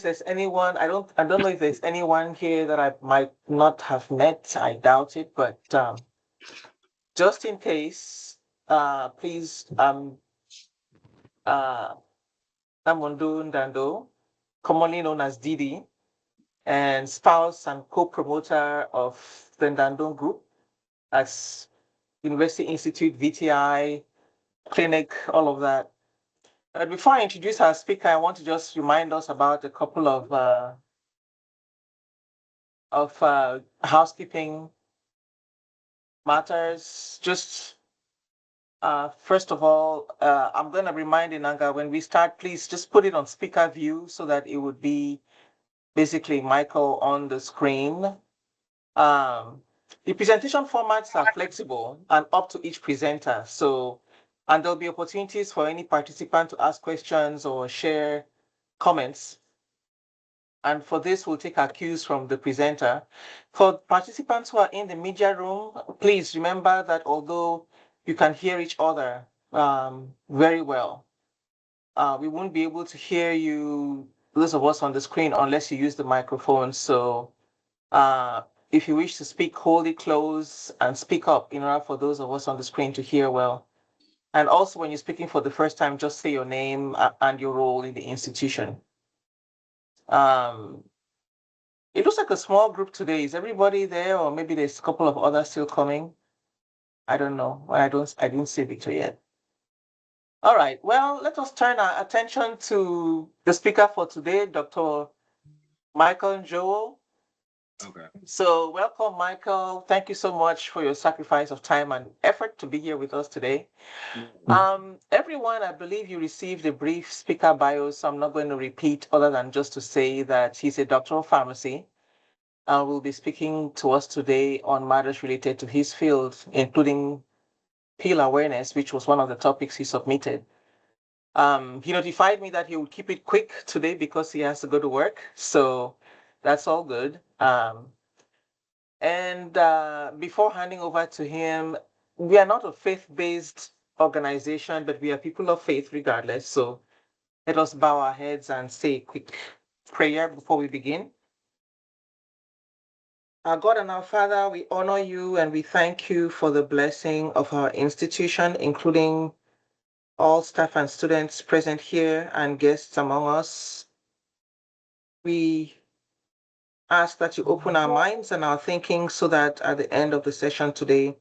there's anyone. I don't know if there's anyone here that I might not have met. I doubt it, but just in case, please, uh, Namondo Ndando, commonly known as Didi, and spouse and co-promoter of the Ndando Group as University Institute, VTI, clinic, all of that. Before I introduce our speaker, I want to just remind us about a couple of housekeeping matters. Just first of all, I'm going to remind Inanga when we start, please just put it on speaker view so that it would be basically Michael on the screen. The presentation formats are flexible and up to each presenter. So, and there'll be opportunities for any participant to ask questions or share comments. And for this, we'll take our cues from the presenter. For participants who are in the media room, please remember that although you can hear each other very well, we won't be able to hear you, those of us on the screen, unless you use the microphone. So if you wish to speak, hold it close and speak up in order for those of us on the screen to hear well. And also when you're speaking for the first time, just say your name and your role in the institution. Um, It looks like a small group today. Is everybody there, or maybe there's a couple of others still coming? I don't know. I didn't see Victor yet. All right. Well, let us turn our attention to the speaker for today, Dr. Michael Njowo. Okay. So welcome, Michael. Thank you so much for your sacrifice of time and effort to be here with us today. Everyone, I believe you received a brief speaker bio, so I'm not going to repeat other than just to say that he's a doctor of pharmacy. Will be speaking to us today on matters related to his field, including pill awareness, which was one of the topics he submitted. He notified me that he would keep it quick today because he has to go to work. So that's all good. And before handing over to him, we are not a faith-based organization, but we are people of faith regardless. So let us bow our heads and say a quick prayer before we begin. Our God and our Father, we honor you and we thank you for the blessing of our institution, including all staff and students present here and guests among us. We ask that you open our minds and our thinking so that at the end of the session today,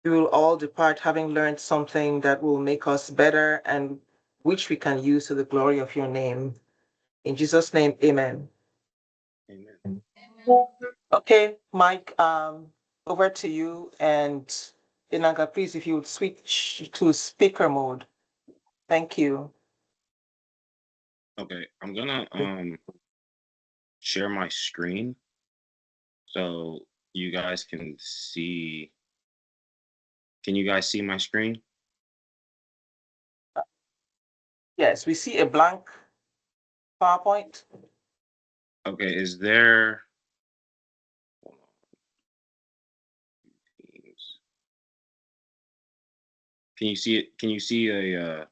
we will all depart having learned something that will make us better and which we can use to the glory of your name. In Jesus' name, amen. Amen. Okay, Mike, over to you. And Inanga, please, if you would switch to speaker mode. Thank you. Okay. I'm gonna share my screen so you guys can see. Can you guys see my screen? Yes, we see a blank PowerPoint. Okay. Is there? Hold on, Teams. Can you see it? Can you see a?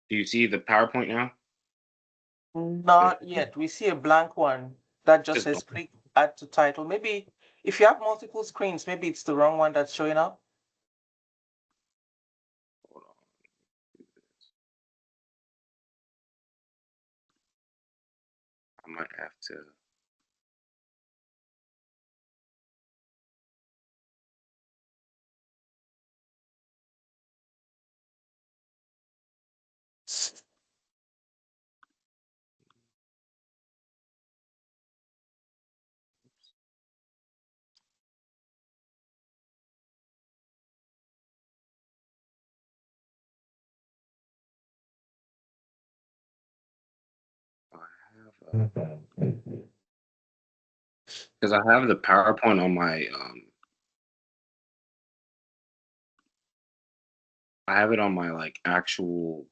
Do you see the PowerPoint now? Not yet. We see a blank one that just says Okay. click add to title. Maybe if you have multiple screens, maybe it's the wrong one that's showing up. Hold on. I might have to. I have because I have the PowerPoint on my I have it on my like actual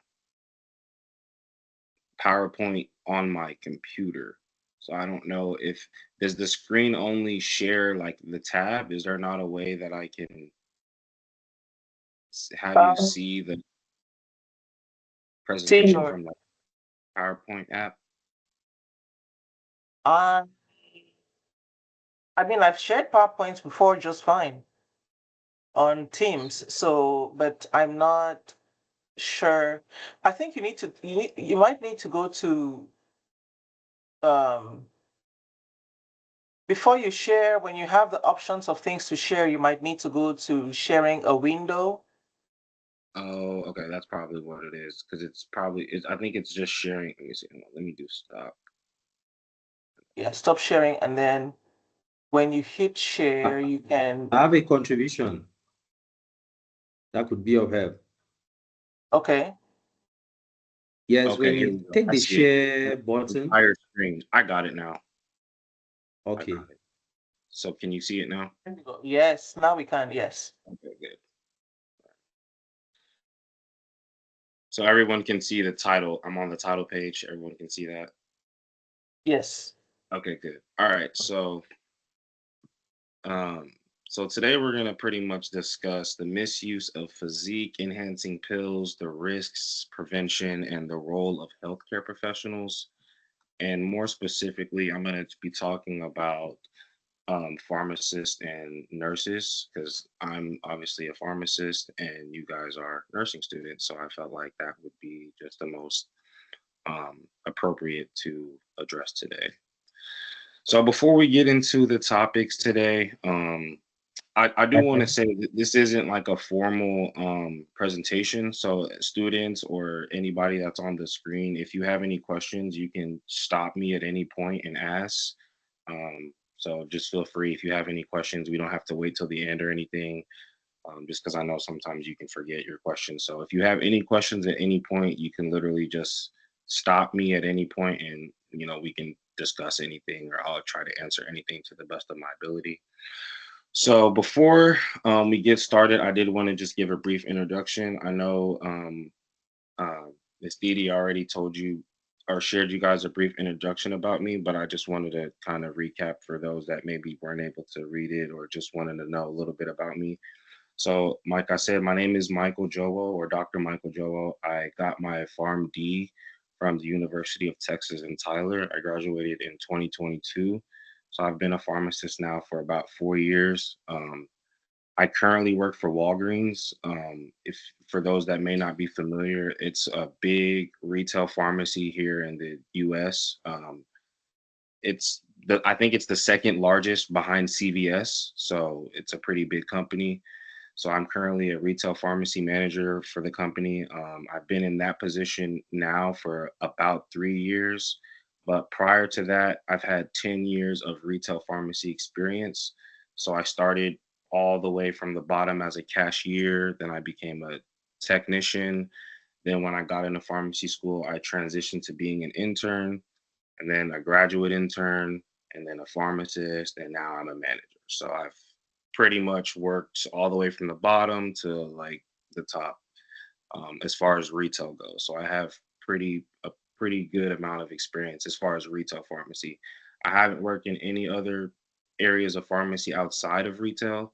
PowerPoint on my computer. So I don't know if does the screen only share like the tab? Is there not a way that I can have you Um, see the see presentation your from the PowerPoint app? I I mean, I've shared PowerPoints before just fine on Teams. So, but I'm not sure. I think you might need to go to um before you share, when you have the options of things to share, you might need to go to sharing a window. Oh, okay, that's probably what it is because I think it's just sharing. Let me see. Let me do stop. Yeah, stop sharing, and then when you hit share, you can. I have a contribution that could be of help. Okay. Yes, when Okay, here we you go. take I the see it. share button, Entire screen. I got it now. I okay. got it. So can you see it now? Yes, now we can. Yes. Okay, good. So everyone can see the title. I'm on the title page. Everyone can see that. Yes. Okay, good. All right. Um, so today we're gonna pretty much discuss the misuse of physique enhancing pills, the risks, prevention, and the role of healthcare professionals. And more specifically, I'm gonna be talking about pharmacists and nurses because I'm obviously a pharmacist and you guys are nursing students. So I felt like that would be just the most appropriate to address today. So before we get into the topics today, I do want to say that this isn't like a formal presentation. So students or anybody that's on the screen, if you have any questions, you can stop me at any point and ask. So just feel free if you have any questions. We don't have to wait till the end or anything, just because I know sometimes you can forget your questions. So if you have any questions at any point, you can literally just stop me at any point and we can discuss anything or I'll try to answer anything to the best of my ability. So before we get started, I did want to just give a brief introduction. I know Miss Didi already told you or shared you guys a brief introduction about me, but I just wanted to kind of recap for those that maybe weren't able to read it or just wanted to know a little bit about me. So, like I said, my name is Michael Njowo or Dr. Michael Njowo. I got my PharmD from the University of Texas in Tyler. I graduated in 2022. So I've been a pharmacist now for about 4 years. I currently work for Walgreens. If for those that may not be familiar, it's a big retail pharmacy here in the U.S. I think it's the second largest behind CVS, so it's a pretty big company. So I'm currently a retail pharmacy manager for the company. I've been in that position now for about 3 years. But prior to that, I've had 10 years of retail pharmacy experience. So I started all the way from the bottom as a cashier. Then I became a technician. Then when I got into pharmacy school, I transitioned to being an intern and then a graduate intern and then a pharmacist. And now I'm a manager. So I've pretty much worked all the way from the bottom to like the top as far as retail goes. So I have a pretty good amount of experience as far as retail pharmacy. I haven't worked in any other areas of pharmacy outside of retail.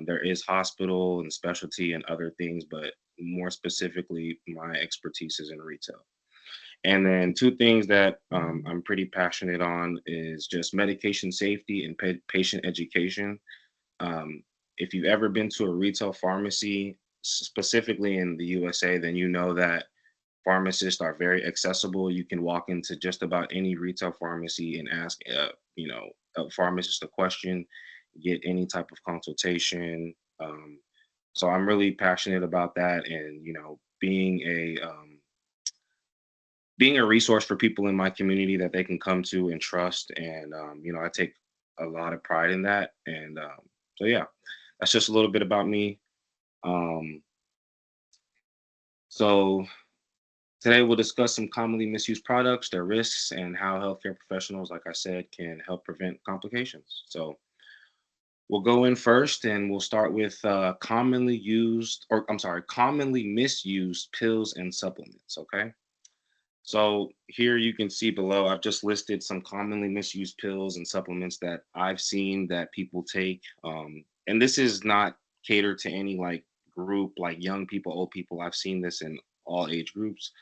There is hospital and specialty and other things, but more specifically, my expertise is in retail. And then two things that I'm pretty passionate on is just medication safety and patient education. um, if you've ever been to a retail pharmacy, specifically in the USA, then you know that pharmacists are very accessible. You can walk into just about any retail pharmacy and ask, a pharmacist a question, get any type of consultation. So I'm really passionate about that, and being a resource for people in my community that they can come to and trust. And I take a lot of pride in that. And so yeah, that's just a little bit about me. Um, so today we'll discuss some commonly misused products, their risks, and how healthcare professionals, like I said, can help prevent complications. So we'll go in first and we'll start with commonly misused pills and supplements. Okay. So here you can see below, I've just listed some commonly misused pills and supplements that I've seen that people take. And this is not catered to any like group, like young people, old people. I've seen this in all age groups.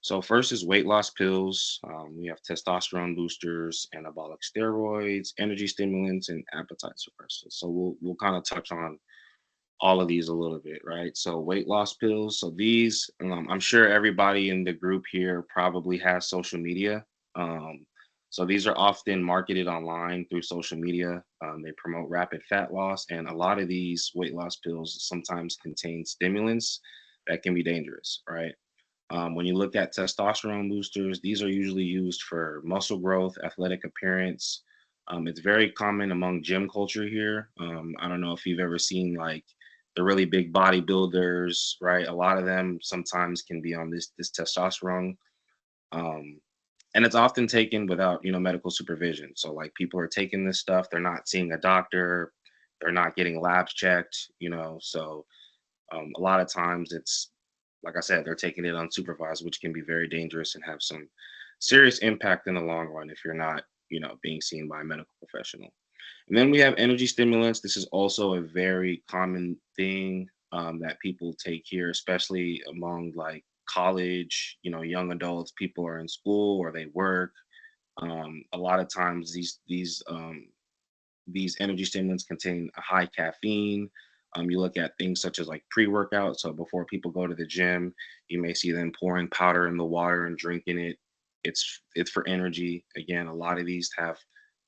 So first is weight loss pills. We have testosterone boosters, anabolic steroids, energy stimulants, and appetite suppressants. So we'll kind of touch on all of these a little bit, right? So weight loss pills. So these, I'm sure everybody in the group here probably has social media. Um, so these are often marketed online through social media. They promote rapid fat loss, and a lot of these weight loss pills sometimes contain stimulants that can be dangerous, right? When you look at testosterone boosters, these are usually used for muscle growth, athletic appearance. It's very common among gym culture here. I don't know if you've ever seen like the really big bodybuilders, right? A lot of them sometimes can be on this testosterone, um, and it's often taken without medical supervision. So like people are taking this stuff, they're not seeing a doctor, they're not getting labs checked, so a lot of times it's like I said, they're taking it unsupervised, which can be very dangerous and have some serious impact in the long run if you're not, being seen by a medical professional. And then we have energy stimulants. This is also a very common thing that people take here, especially among like college, young adults. People are in school or they work. A lot of times these energy stimulants contain a high caffeine. You look at things such as like pre-workout. So before people go to the gym, you may see them pouring powder in the water and drinking it. It's for energy. Again, a lot of these have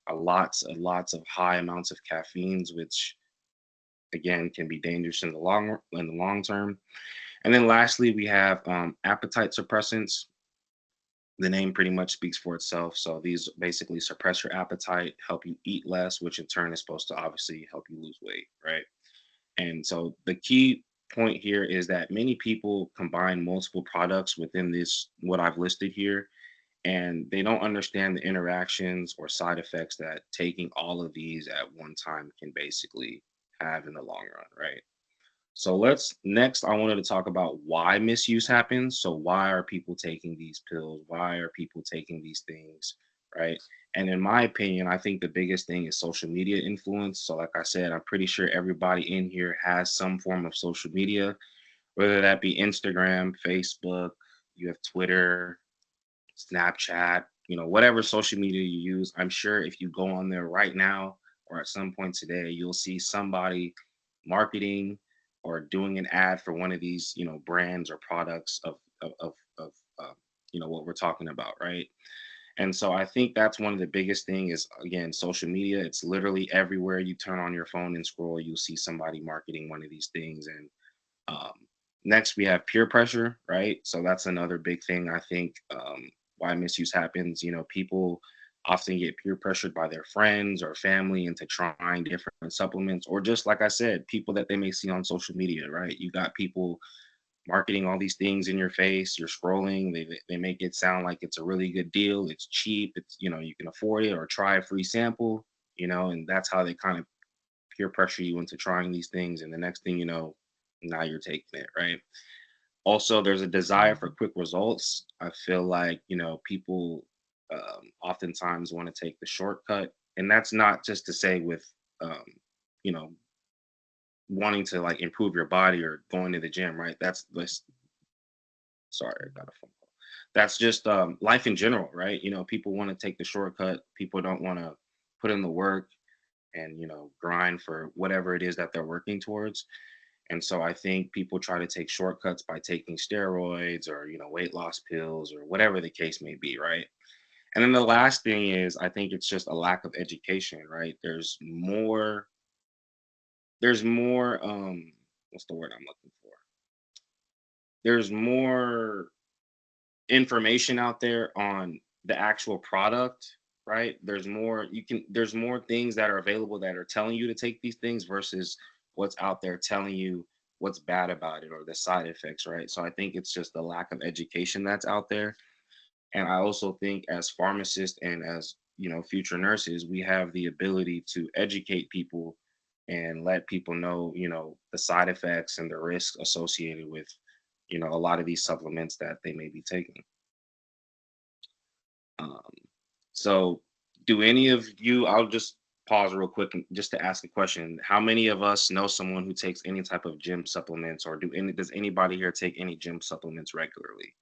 a lots of high amounts of caffeines, which again can be dangerous in the long term. And then lastly, we have appetite suppressants. The name pretty much speaks for itself. So these basically suppress your appetite, help you eat less, which in turn is supposed to obviously help you lose weight, right? And so the key point here is that many people combine multiple products within this, what I've listed here, and they don't understand the interactions or side effects that taking all of these at one time can basically have in the long run, right? So let's next, I wanted to talk about why misuse happens. So why are people taking these pills? Why are people taking these things? Right. And in my opinion, I think the biggest thing is social media influence. So, like I said, I'm pretty sure everybody in here has some form of social media, whether that be Instagram, Facebook, you have Twitter, Snapchat, whatever social media you use. I'm sure if you go on there right now or at some point today, you'll see somebody marketing or doing an ad for one of these, brands or products of what we're talking about, right? And so I think that's one of the biggest thing is again social media. It's literally everywhere you turn on your phone and scroll, you'll see somebody marketing one of these things. And um, next, we have peer pressure, right? So that's another big thing. I think why misuse happens. People often get peer pressured by their friends or family into trying different supplements, or just like I said, people that they may see on social media, right? You got people marketing all these things in your face. You're scrolling. They make it sound like it's a really good deal. It's cheap. It's you can afford it or try a free sample. And that's how they kind of peer pressure you into trying these things. And the next thing you know, now you're taking it, right? Also, there's a desire for quick results. I feel like, people oftentimes want to take the shortcut. And that's not just to say with, um, you know, wanting to like improve your body or going to the gym, right? Sorry, I got a phone call. That's just life in general, right? People want to take the shortcut. People don't want to put in the work and, grind for whatever it is that they're working towards. And so I think people try to take shortcuts by taking steroids or, weight loss pills or whatever the case may be, right? And then the last thing is I think it's just a lack of education, right? There's more what's the word I'm looking for? There's more information out there on the actual product, right? There's more things that are available that are telling you to take these things versus what's out there telling you what's bad about it or the side effects, right? So I think it's just the lack of education that's out there. And I also think as pharmacists and as, future nurses, we have the ability to educate people and let people know, the side effects and the risks associated with, a lot of these supplements that they may be taking. Um, so, do any of you? I'll just pause real quick just to ask a question. How many of us know someone who takes any type of gym supplements, or does anybody here take any gym supplements regularly?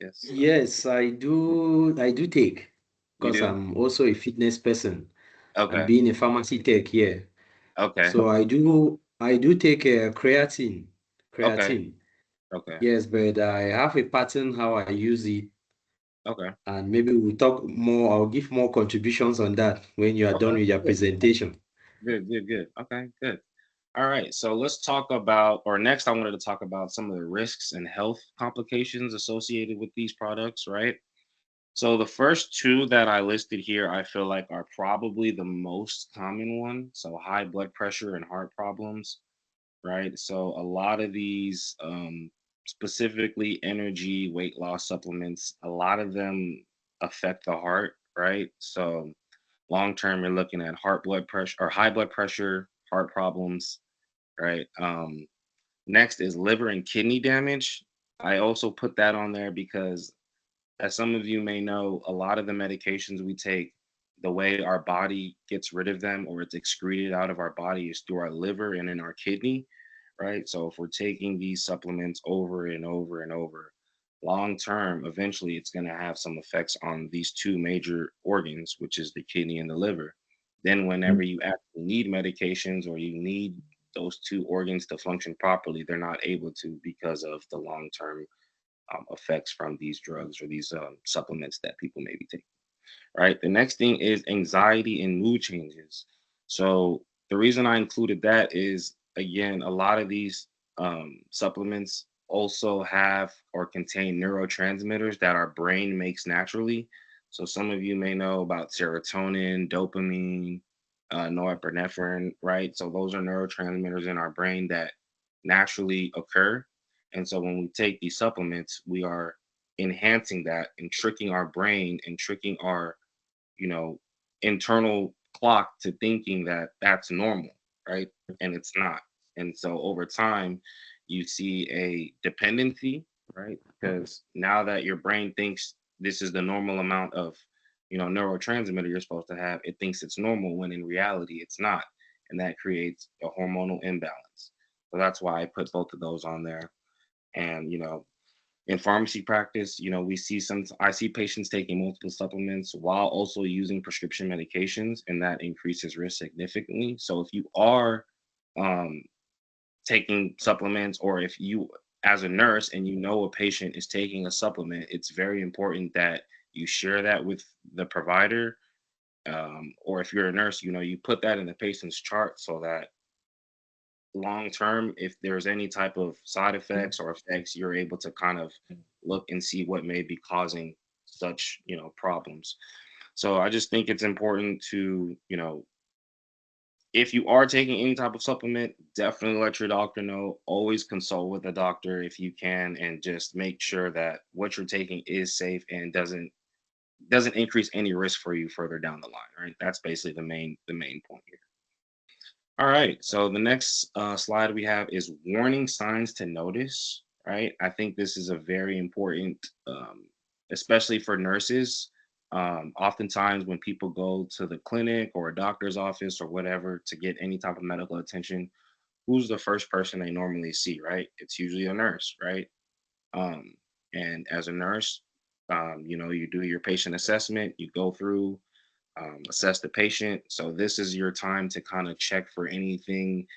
Yes. Yes, I do take You because do? I'm also a fitness person and Okay. being a pharmacy tech here. Okay. So I do take creatine. Okay. Creatine. Okay. Yes, but I have a pattern how I use it, Okay. and maybe we'll talk more. I'll give more contributions on that when you are done Okay. with your Good. presentation. Good. Good. Good. Okay. Good. All right. So let's talk about, or next, I wanted to talk about some of the risks and health complications associated with these products, right? So the first two that I listed here, I feel like are probably the most common one. So high blood pressure and heart problems, right? So a lot of these, specifically energy, weight loss supplements, a lot of them affect the heart, right? So long term, you're looking at heart blood pressure or high blood pressure, heart problems, right? Next is liver and kidney damage. I also put that on there because, as some of you may know, a lot of the medications we take, the way our body gets rid of them or it's excreted out of our body is through our liver and in our kidney, right? So if we're taking these supplements over and over and over, long term, eventually it's going to have some effects on these two major organs, which is the kidney and the liver. Then, whenever you actually need medications or you need those two organs to function properly, they're not able to because of the long term effects from these drugs or these supplements that people may be taking. Right. The next thing is anxiety and mood changes. So the reason I included that is, again, a lot of these supplements also have or contain neurotransmitters that our brain makes naturally. So some of you may know about serotonin, dopamine, norepinephrine, right? So those are neurotransmitters in our brain that naturally occur. And so when we take these supplements, we are enhancing that and tricking our brain and tricking our, you know, internal clock to thinking that that's normal, right? And it's not. And so over time, you see a dependency, right? Because now that your brain thinks this is the normal amount of, neurotransmitter you're supposed to have, it thinks it's normal when in reality it's not. And that creates a hormonal imbalance. So that's why I put both of those on there. And, in pharmacy practice, we see I see patients taking multiple supplements while also using prescription medications, and that increases risk significantly. So if you are um, taking supplements, or if you, as a nurse, and you know a patient is taking a supplement, it's very important that you share that with the provider. Or if you're a nurse, you put that in the patient's chart so that long term, if there's any type of side effects or effects, you're able to kind of look and see what may be causing such, problems. So I just think it's important to, if you are taking any type of supplement, definitely let your doctor know. Always consult with a doctor if you can, and just make sure that what you're taking is safe and doesn't increase any risk for you further down the line. Right. That's basically the main point here. All right. So the next slide we have is warning signs to notice. Right. I think this is a very important, especially for nurses. Oftentimes, when people go to the clinic or a doctor's office or whatever to get any type of medical attention, who's the first person they normally see? Right. It's usually a nurse. Right. Um, and as a nurse, you do your patient assessment, you go through, assess the patient. So this is your time to kind of check for anything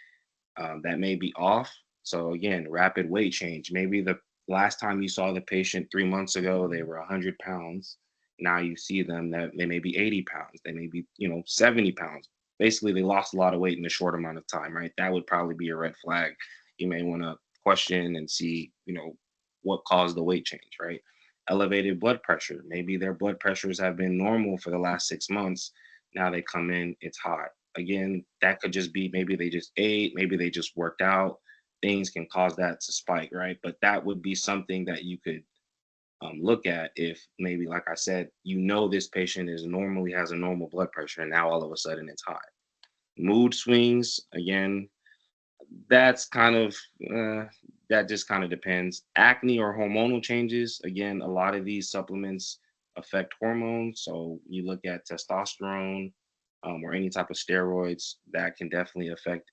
that may be off. So again, rapid weight change. Maybe the last time you saw the patient 3 months ago, they were 100 pounds. Now you see them that they may be 80 pounds. They may be, 70 pounds. Basically, they lost a lot of weight in a short amount of time, right? That would probably be a red flag. You may want to question and see, what caused the weight change, right? Elevated blood pressure. Maybe their blood pressures have been normal for the last 6 months. Now they come in, it's high. Again, that could just be maybe they just ate, maybe they just worked out. Things can cause that to spike, right? But that would be something that you could look at if maybe, like I said, this patient is normally has a normal blood pressure and now all of a sudden it's high. Mood swings, again, that's kind of uh, that just kind of depends. Acne or hormonal changes. Again, a lot of these supplements affect hormones. So you look at testosterone, or any type of steroids that can definitely affect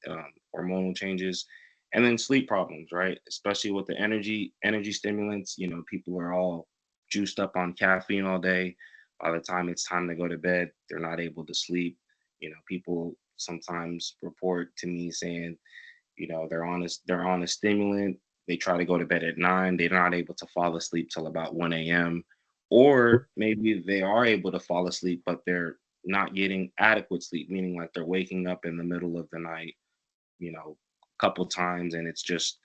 hormonal changes. And then sleep problems, right? Especially with the energy stimulants. People are all juiced up on caffeine all day. By the time it's time to go to bed, they're not able to sleep. People sometimes report to me saying, they're on a stimulant. They try to go to bed at 9. They're not able to fall asleep till about 1 a.m. Or maybe they are able to fall asleep, but they're not getting adequate sleep, meaning like they're waking up in the middle of the night, a couple times, and it's just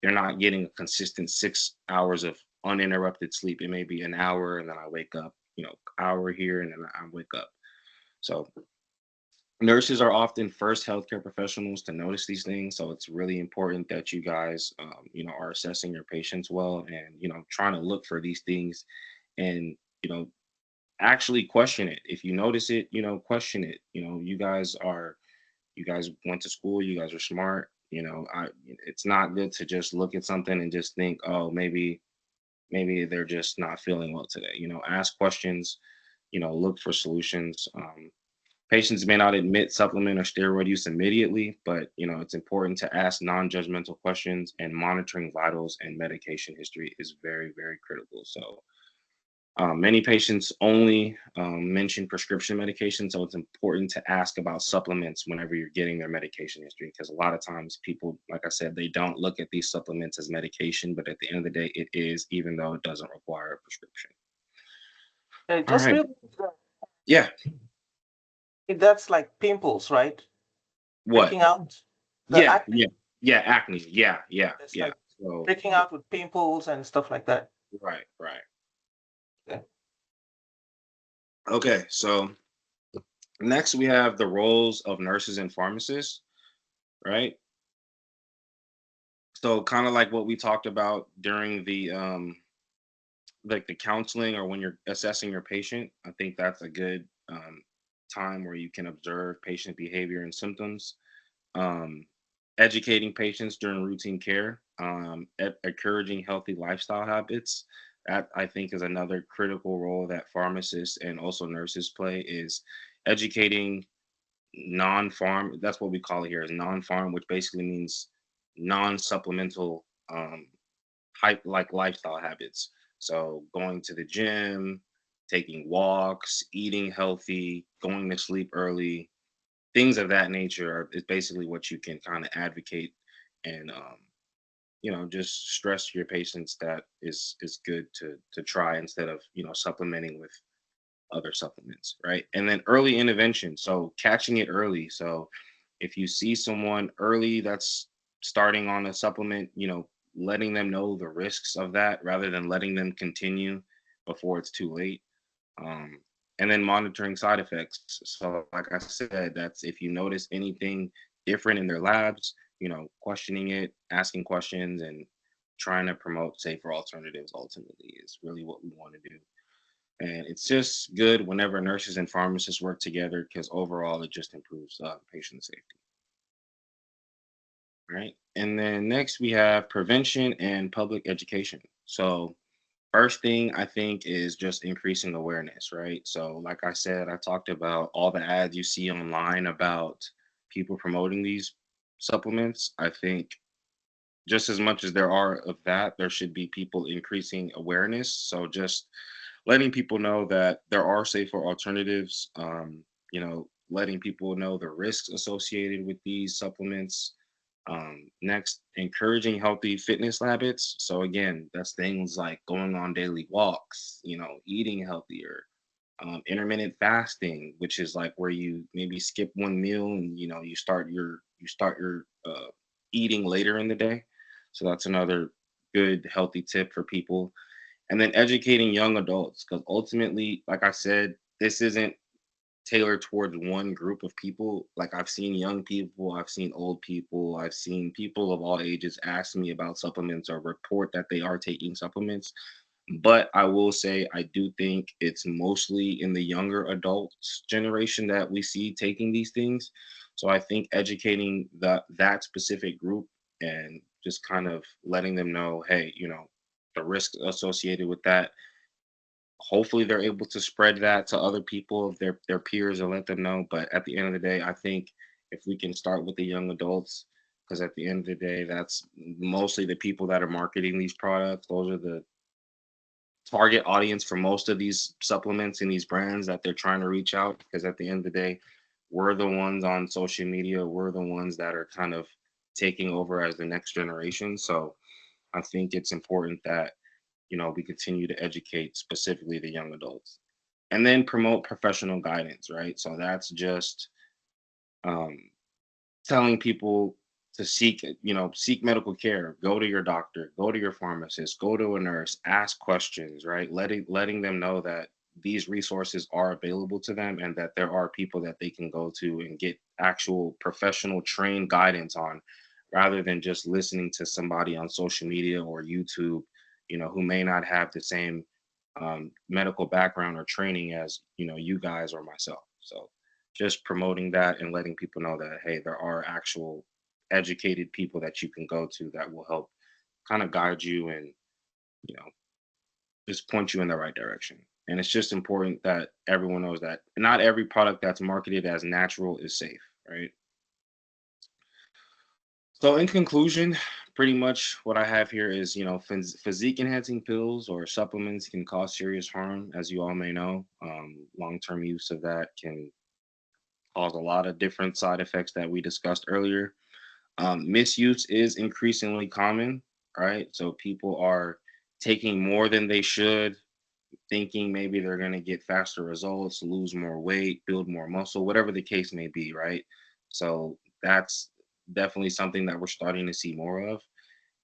they're not getting a consistent 6 hours of uninterrupted sleep. It may be an hour and then I wake up, hour here and then I wake up. So nurses are often first healthcare professionals to notice these things, so it's really important that you guys, are assessing your patients well, and trying to look for these things, and actually question it. If you notice it, question it. You guys went to school. You guys are smart. It's not good to just look at something and just think, oh, maybe they're just not feeling well today. Ask questions. Look for solutions. Patients may not admit supplement or steroid use immediately, but it's important to ask non-judgmental questions, and monitoring vitals and medication history is very, very critical. So many patients only mention prescription medication, so it's important to ask about supplements whenever you're getting their medication history, because a lot of times people, like I said, they don't look at these supplements as medication, but at the end of the day, it is, even though it doesn't require a prescription. All Just right. real, Yeah. that's like pimples, right? What? Breaking out the Yeah. acne. Yeah. Yeah. Acne. Yeah. Yeah. It's Yeah. like So, breaking out with pimples and stuff like that. right. Right. Yeah. Okay. So next we have the roles of nurses and pharmacists, right? So kind of like what we talked about during the like the counseling, or when you're assessing your patient. I think that's a good time where you can observe patient behavior and symptoms. um, Educating patients during routine care, encouraging healthy lifestyle habits. That I think is another critical role that pharmacists and also nurses play, is educating non-farm. That's what we call it here, is non-farm, which basically means non-supplemental hype like lifestyle habits. So going to the gym, taking walks, eating healthy, going to sleep early, things of that nature is basically what you can kind of advocate, and just stress to your patients that is good to try, instead of supplementing with other supplements, right? And then early intervention, so catching it early. So if you see someone early that's starting on a supplement, letting them know the risks of that rather than letting them continue before it's too late. um, and then monitoring side effects. So, like I said, that's if you notice anything different in their labs, questioning it, asking questions, and trying to promote safer alternatives ultimately is really what we want to do. And it's just good whenever nurses and pharmacists work together, because overall it just improves patient safety. Right. And then next we have prevention and public education. So, first thing I think is just increasing awareness, right? So, like I said, I talked about all the ads you see online about people promoting these supplements. I think just as much as there are of that, there should be people increasing awareness. So, just letting people know that there are safer alternatives, letting people know the risks associated with these supplements. Next, encouraging healthy fitness habits. So again, that's things like going on daily walks, eating healthier, intermittent fasting, which is like where you maybe skip one meal and you start your eating later in the day. So that's another good healthy tip for people. And then educating young adults, because ultimately, like I said, this isn't tailored towards one group of people. Like I've seen young people, I've seen old people, I've seen people of all ages ask me about supplements or report that they are taking supplements. But I will say I do think it's mostly in the younger adults generation that we see taking these things. So I think educating that specific group, and just kind of letting them know, hey, the risks associated with that. Hopefully they're able to spread that to other people of their peers, and let them know. But at the end of the day, I think if we can start with the young adults, because at the end of the day, that's mostly the people that are marketing these products. Those are the target audience for most of these supplements and these brands that they're trying to reach out, because at the end of the day, we're the ones on social media, we're the ones that are kind of taking over as the next generation. So I think it's important that, we continue to educate specifically the young adults, and then promote professional guidance, right? So that's just um, telling people to seek medical care, go to your doctor, go to your pharmacist, go to a nurse, ask questions, right? Letting them know that these resources are available to them, and that there are people that they can go to and get actual professional trained guidance on, rather than just listening to somebody on social media or YouTube, who may not have the same medical background or training as, you guys or myself. So just promoting that and letting people know that, hey, there are actual educated people that you can go to that will help kind of guide you and, you know just point you in the right direction. And it's just important that everyone knows that not every product that's marketed as natural is safe, right? So in conclusion, pretty much what I have here is, physique enhancing pills or supplements can cause serious harm, as you all may know. Long-term use of that can cause a lot of different side effects that we discussed earlier. Misuse is increasingly common, right? So people are taking more than they should, thinking maybe they're going to get faster results, lose more weight, build more muscle, whatever the case may be, right? So that's definitely something that we're starting to see more of.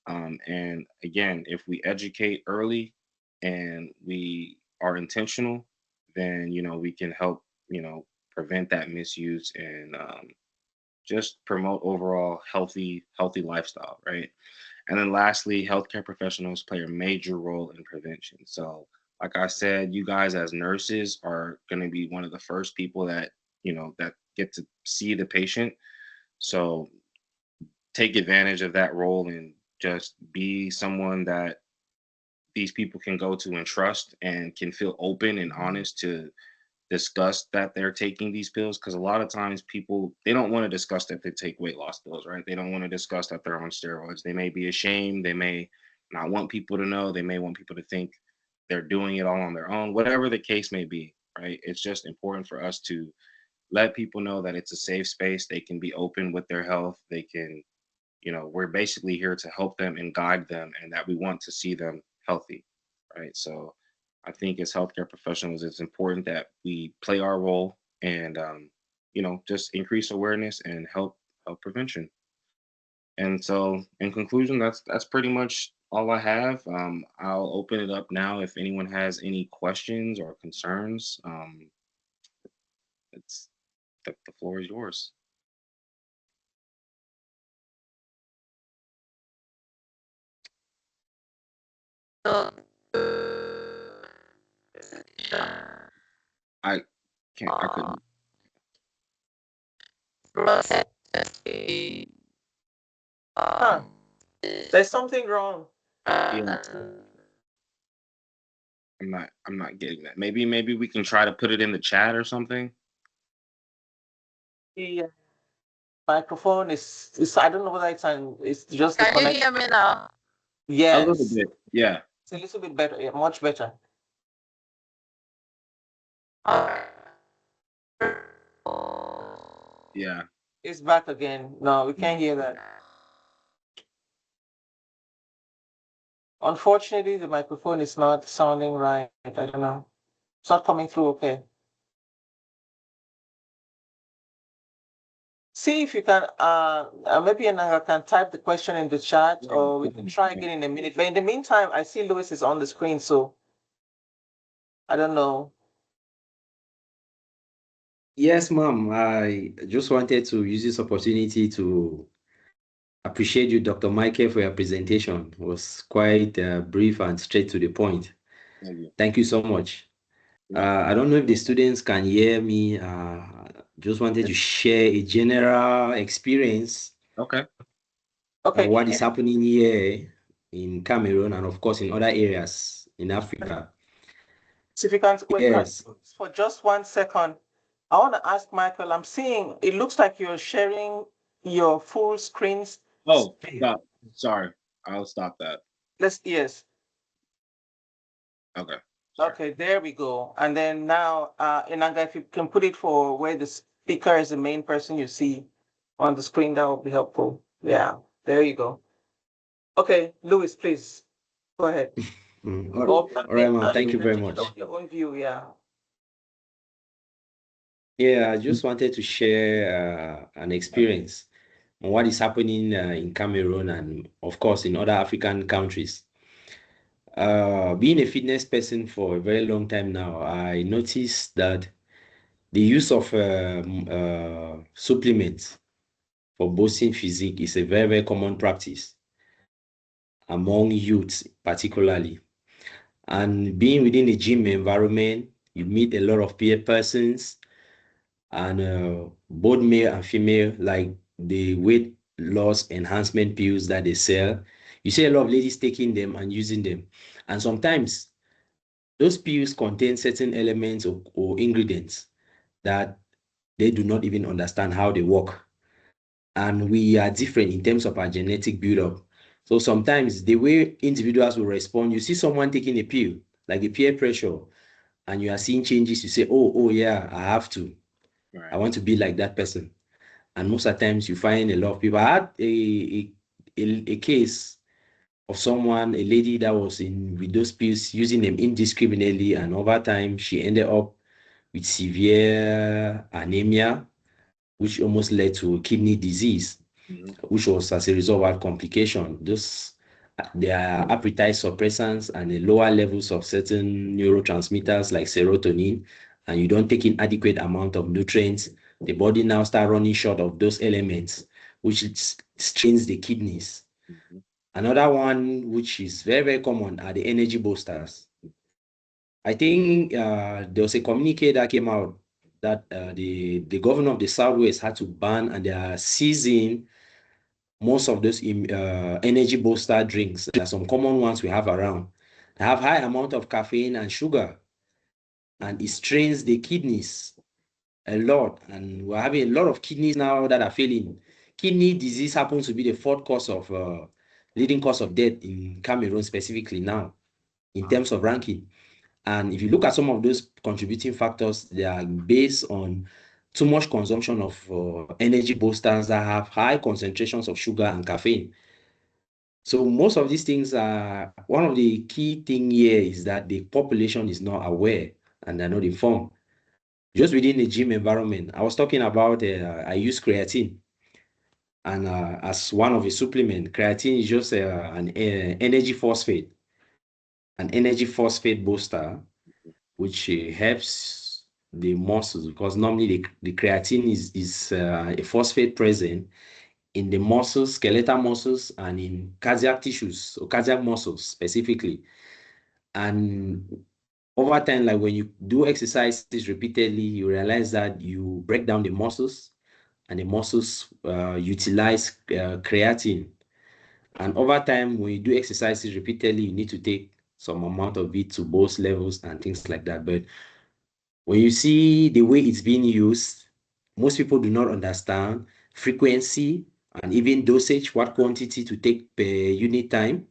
And again, if we educate early and we are intentional, then we can help prevent that misuse and just promote overall healthy lifestyle, right? And then lastly, healthcare professionals play a major role in prevention. So, like I said, you guys as nurses are going to be one of the first people that that get to see the patient. So take advantage of that role and just be someone that these people can go to and trust, and can feel open and honest to discuss that they're taking these pills, because a lot of times people, they don't want to discuss that they take weight loss pills, right? They don't want to discuss that they're on steroids. They may be ashamed, they may not want people to know, they may want people to think they're doing it all on their own, whatever the case may be, right? It's just important for us to let people know that it's a safe space. They can be open with their health. They can, we're basically here to help them and guide them, and that we want to see them healthy, right? So I think as healthcare professionals, it's important that we play our role and, just increase awareness and help prevention. And so, in conclusion, that's pretty much all I have. I'll open it up now if anyone has any questions or concerns. It's the floor is yours. I I couldn't. Huh. There's something wrong. Yeah, I'm not getting that. Maybe we can try to put it in the chat or something. The microphone is I don't know whether it's just the Can you connection. hear me now? A little Yes, bit. Yeah. it's a little bit better. Yeah, much better. Yeah. It's back again. No, we can't hear that. Unfortunately, the microphone is not sounding right. I don't know. It's not coming through okay. See if you can, maybe Ananga can type the question in the chat, Yeah. or we can try again in a minute. But in the meantime, I see Lewis is on the screen, so I don't know. Yes, ma'am. I just wanted to use this opportunity to appreciate you, Dr. Michael, for your presentation. It was quite brief and straight to the point. Thank you. Thank you so much. Yeah. I don't know if the students can hear me. Just wanted to share a general experience Okay. of Okay, what is happening here in Cameroon and, of course, in other areas in Africa. so if you can wait Yes. for just 1 second, I want to ask Michael. I'm seeing it looks like you're sharing your full screens. Oh, stop. Sorry. I'll stop that. Yes. Okay. Okay, there we go. And then now, Inanga, if you can put it for where the speaker is the main person you see on the screen, that would be helpful. Yeah, there you go. Okay, Louis, please go ahead. All right, ma'am. Thank you very Take it much. off your own view, yeah. Yeah, I just wanted to share an experience on what is happening in Cameroon and, of course, in other African countries. Being a fitness person for a very long time now, I noticed that the use of supplements for boosting physique is a very, very common practice among youths, particularly. And being within the gym environment, you meet a lot of peer persons, and both male and female, like the weight loss enhancement pills that they sell. You see a lot of ladies taking them and using them. And sometimes those pills contain certain elements or ingredients that they do not even understand how they work. And we are different in terms of our genetic buildup. So sometimes the way individuals will respond, you see someone taking a pill, like a peer pressure, and you are seeing changes, you say, oh yeah, I have to. I Right. want to be like that person. And most of the times you find a lot of people. I had a case of someone, a lady that was in with those pills, using them indiscriminately, and over time she ended up with severe anemia, which almost led to kidney disease, which was as a result of complication. Those there are appetite suppressants and the lower levels of certain neurotransmitters like serotonin, and you don't take in adequate amount of nutrients. The body now start running short of those elements, which strains the kidneys. Another one, which is very, very common, are the energy boosters. I think there was a communique that came out that the governor of the Southwest had to ban, and they are seizing most of those energy booster drinks. There are some common ones we have around. They have high amount of caffeine and sugar, and it strains the kidneys a lot. And we're having a lot of kidneys now that are failing. Kidney disease happens to be the fourth cause of leading cause of death in Cameroon specifically now, in terms of ranking. And if you look at some of those contributing factors, they are based on too much consumption of energy boosters that have high concentrations of sugar and caffeine. So most of these things are, one of the key thing here is that the population is not aware and they're not informed. Just within the gym environment, I was talking about, I use creatine. And as one of the supplement, creatine is just an energy phosphate booster, which helps the muscles, because normally the creatine is a phosphate present in the muscles, skeletal muscles, and in cardiac tissues, or cardiac muscles specifically. And over time, like when you do exercises repeatedly, you realize that you break down the muscles, and the muscles utilize creatine. And over time, when you do exercises repeatedly, you need to take some amount of it to boost levels and things like that. But when you see the way it's being used, most people do not understand frequency and even dosage, what quantity to take per unit time,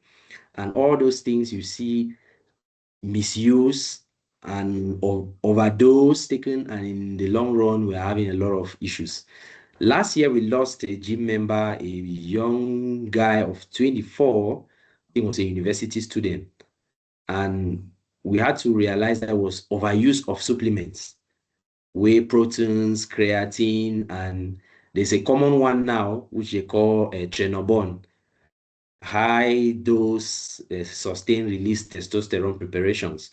and all those things. You see misuse and overdose taken, and in the long run, we're having a lot of issues. Last year, we lost a gym member, a young guy of 24. He was a university student, and we had to realize that it was overuse of supplements, whey proteins, creatine, and there's a common one now which they call trenobon, high dose sustained release testosterone preparations.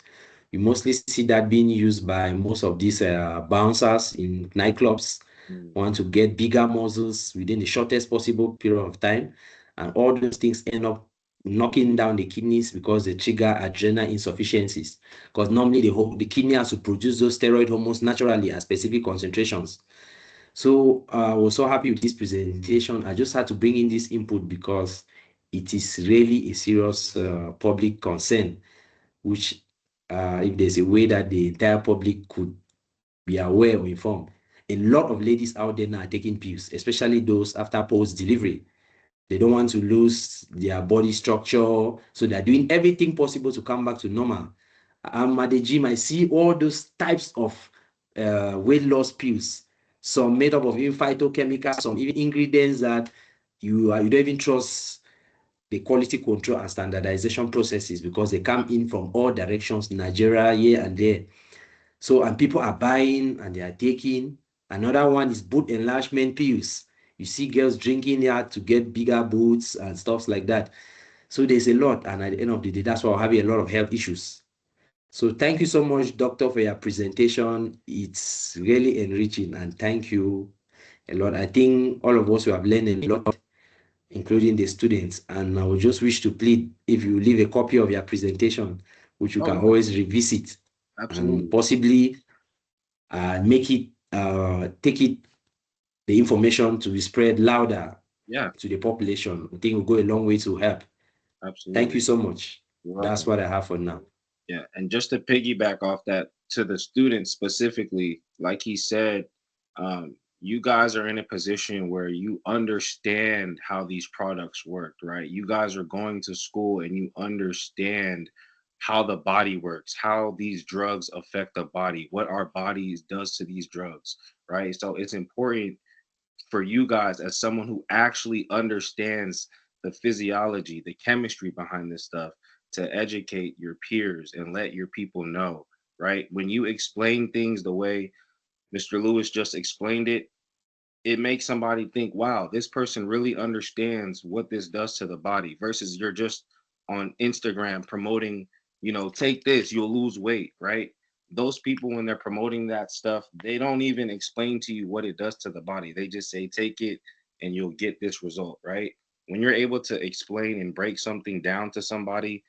You mostly see that being used by most of these bouncers in nightclubs, want to get bigger muscles within the shortest possible period of time. And all those things end up knocking down the kidneys because they trigger adrenal insufficiencies. Because normally the kidney has to produce those steroid hormones naturally at specific concentrations. So I was so happy with this presentation. I just had to bring in this input because it is really a serious public concern, which if there's a way that the entire public could be aware or informed. A lot of ladies out there now are taking pills, especially those after post-delivery. They don't want to lose their body structure, so they're doing everything possible to come back to normal. I'm at the gym, I see all those types of weight loss pills, some made up of even phytochemicals, some even ingredients that you don't even trust the quality control and standardization processes because they come in from all directions, Nigeria, here and there. So, and people are buying and they are taking. Another one is boot enlargement pills. You see girls drinking that to get bigger boots and stuff like that. So there's a lot, and at the end of the day, that's why we're having a lot of health issues. So thank you so much, Doctor, for your presentation. It's really enriching, and thank you a lot. I think all of us who have learned a lot, including the students, and I would just wish to plead if you leave a copy of your presentation, which you Oh can yeah, always revisit and absolutely. possibly make it, take it, the information to be spread louder Yeah, to the population. I think will go a long way to help. Thank you absolutely. so much. You're That's welcome. what I have for now. Yeah, and just to piggyback off that to the students specifically, like he said, you guys are in a position where you understand how these products work, right? You guys are going to school and you understand how the body works, how these drugs affect the body, what our bodies does to these drugs, right? So it's important for you guys as someone who actually understands the physiology, the chemistry behind this stuff to educate your peers and let your people know, right? When you explain things the way Mr. Lewis just explained it makes somebody think, wow, this person really understands what this does to the body versus you're just on Instagram promoting, take this, you'll lose weight, right? Those people, when they're promoting that stuff, they don't even explain to you what it does to the body. They just say, take it and you'll get this result, right? When you're able to explain and break something down to somebody,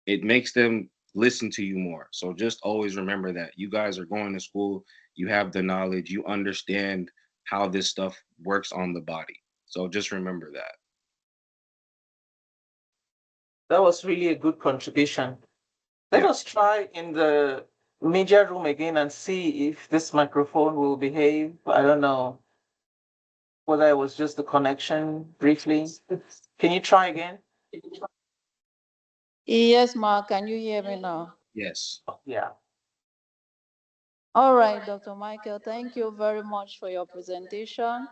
it makes them listen to you more. So just always remember that you guys are going to school, you have the knowledge, you understand how this stuff works on the body. So just remember that. That was really a good contribution. Let Yeah. us try in the media room again and see if this microphone will behave. I don't know whether it was just the connection briefly. Can you try again? Yes, Ma, can you hear me now? Yes. Yeah. All right, Dr. Michael, thank you very much for your presentation.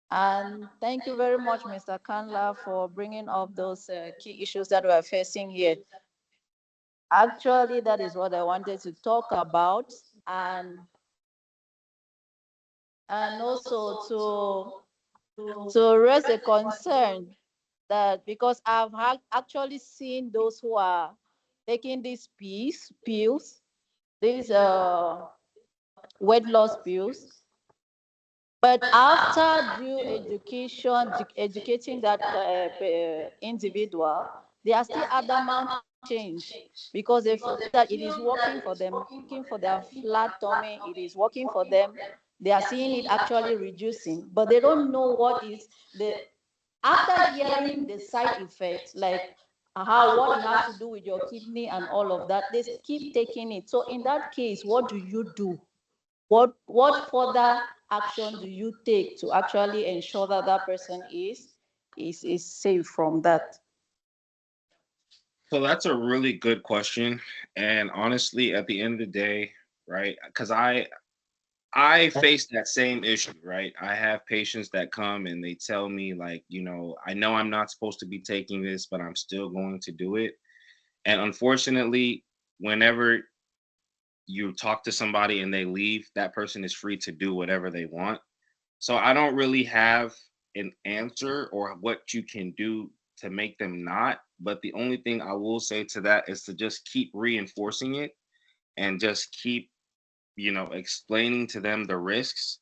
And thank you very much, Mr. Kanla, for bringing up those key issues that we're facing here. Actually, that is what I wanted to talk about. And also to raise a concern that because actually seen those who are taking these pills, these weight loss pills. But after due education, educating that individual, they are still adamant to change because they feel that it is working for them, working for their flat tummy, it is working for them. They are seeing it actually reducing, but they don't know what is the after hearing the side effects, like how what it has to do with your kidney and all of that, they keep taking it. So in that case, what do you do? What further action do you take to actually ensure that that person is safe from that? So that's a really good question. And honestly, at the end of the day, right? Because I face that same issue, right? I have patients that come and they tell me like, I know I'm not supposed to be taking this, but I'm still going to do it. And unfortunately, whenever you talk to somebody and they leave, that person is free to do whatever they want. So I don't really have an answer or what you can do to make them not. But the only thing I will say to that is to just keep reinforcing it and just keep, explaining to them the risks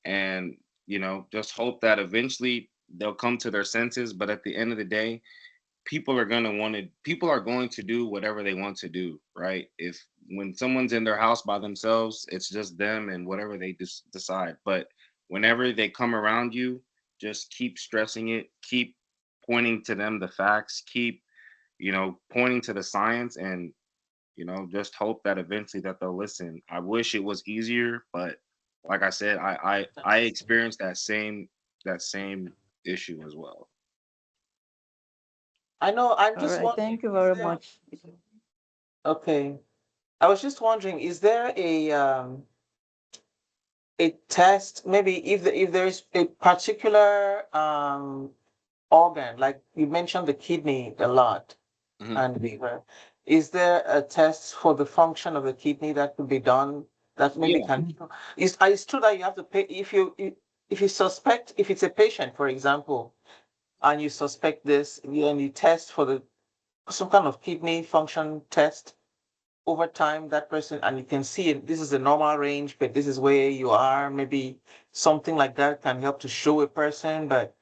and, just hope that eventually they'll come to their senses. But at the end of the day, people are going to do whatever they want to do, right? If when someone's in their house by themselves, it's just them and whatever they decide. But whenever they come around you, just keep stressing it, keep pointing to them the facts, keep, pointing to the science, and just hope that eventually that they'll listen. I wish it was easier, but like I said, I experienced that same issue as well. I know. I'm All just right, wondering, thank you is very there much. okay? I was just wondering, is there a test, maybe if there is a particular organ, like you mentioned the kidney a lot and liver, is there a test for the function of the kidney that could be done that maybe Yeah. can, it's true that you have to pay if you suspect, if it's a patient, for example, and you suspect this, and you test for the some kind of kidney function test over time, that person, and you can see it, this is the normal range, but this is where you are, maybe something like that can help to show a person. But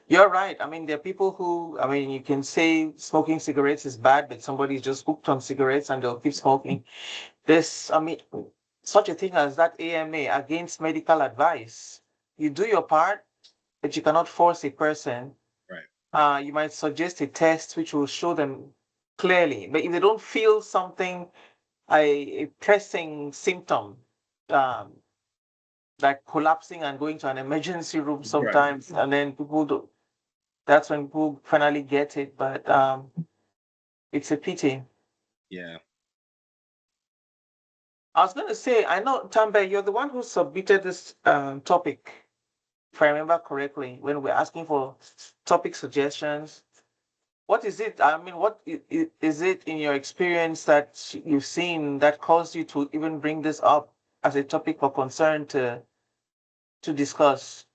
you're right. I mean, there are people who, I mean, you can say smoking cigarettes is bad, but somebody's just hooked on cigarettes and they'll keep smoking. There's, I mean, such a thing as that AMA, against medical advice. You do your part, but you cannot force a person. Right. You might suggest a test which will show them clearly, but if they don't feel something, a pressing symptom, um, like collapsing and going to an emergency room sometimes, and then people do, that's when people finally get it. But it's a pity. Yeah. I was going to say, I know, Tambe, you're the one who submitted this topic, if I remember correctly, when we're asking for topic suggestions. What is it? I mean, what is it in your experience that you've seen that caused you to even bring this up as a topic for concern to discuss?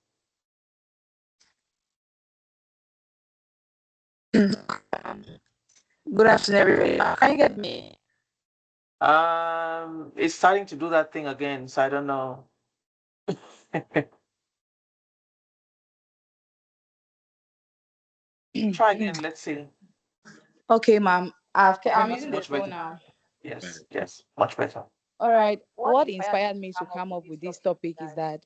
Good afternoon, everybody. Can you get me? It's starting to do that thing again, so I don't know. Try again. Let's see. Okay, ma'am. I'm That's using the much phone better. now. Yes, yes, much better. All right. What inspired me to come up with this topic is that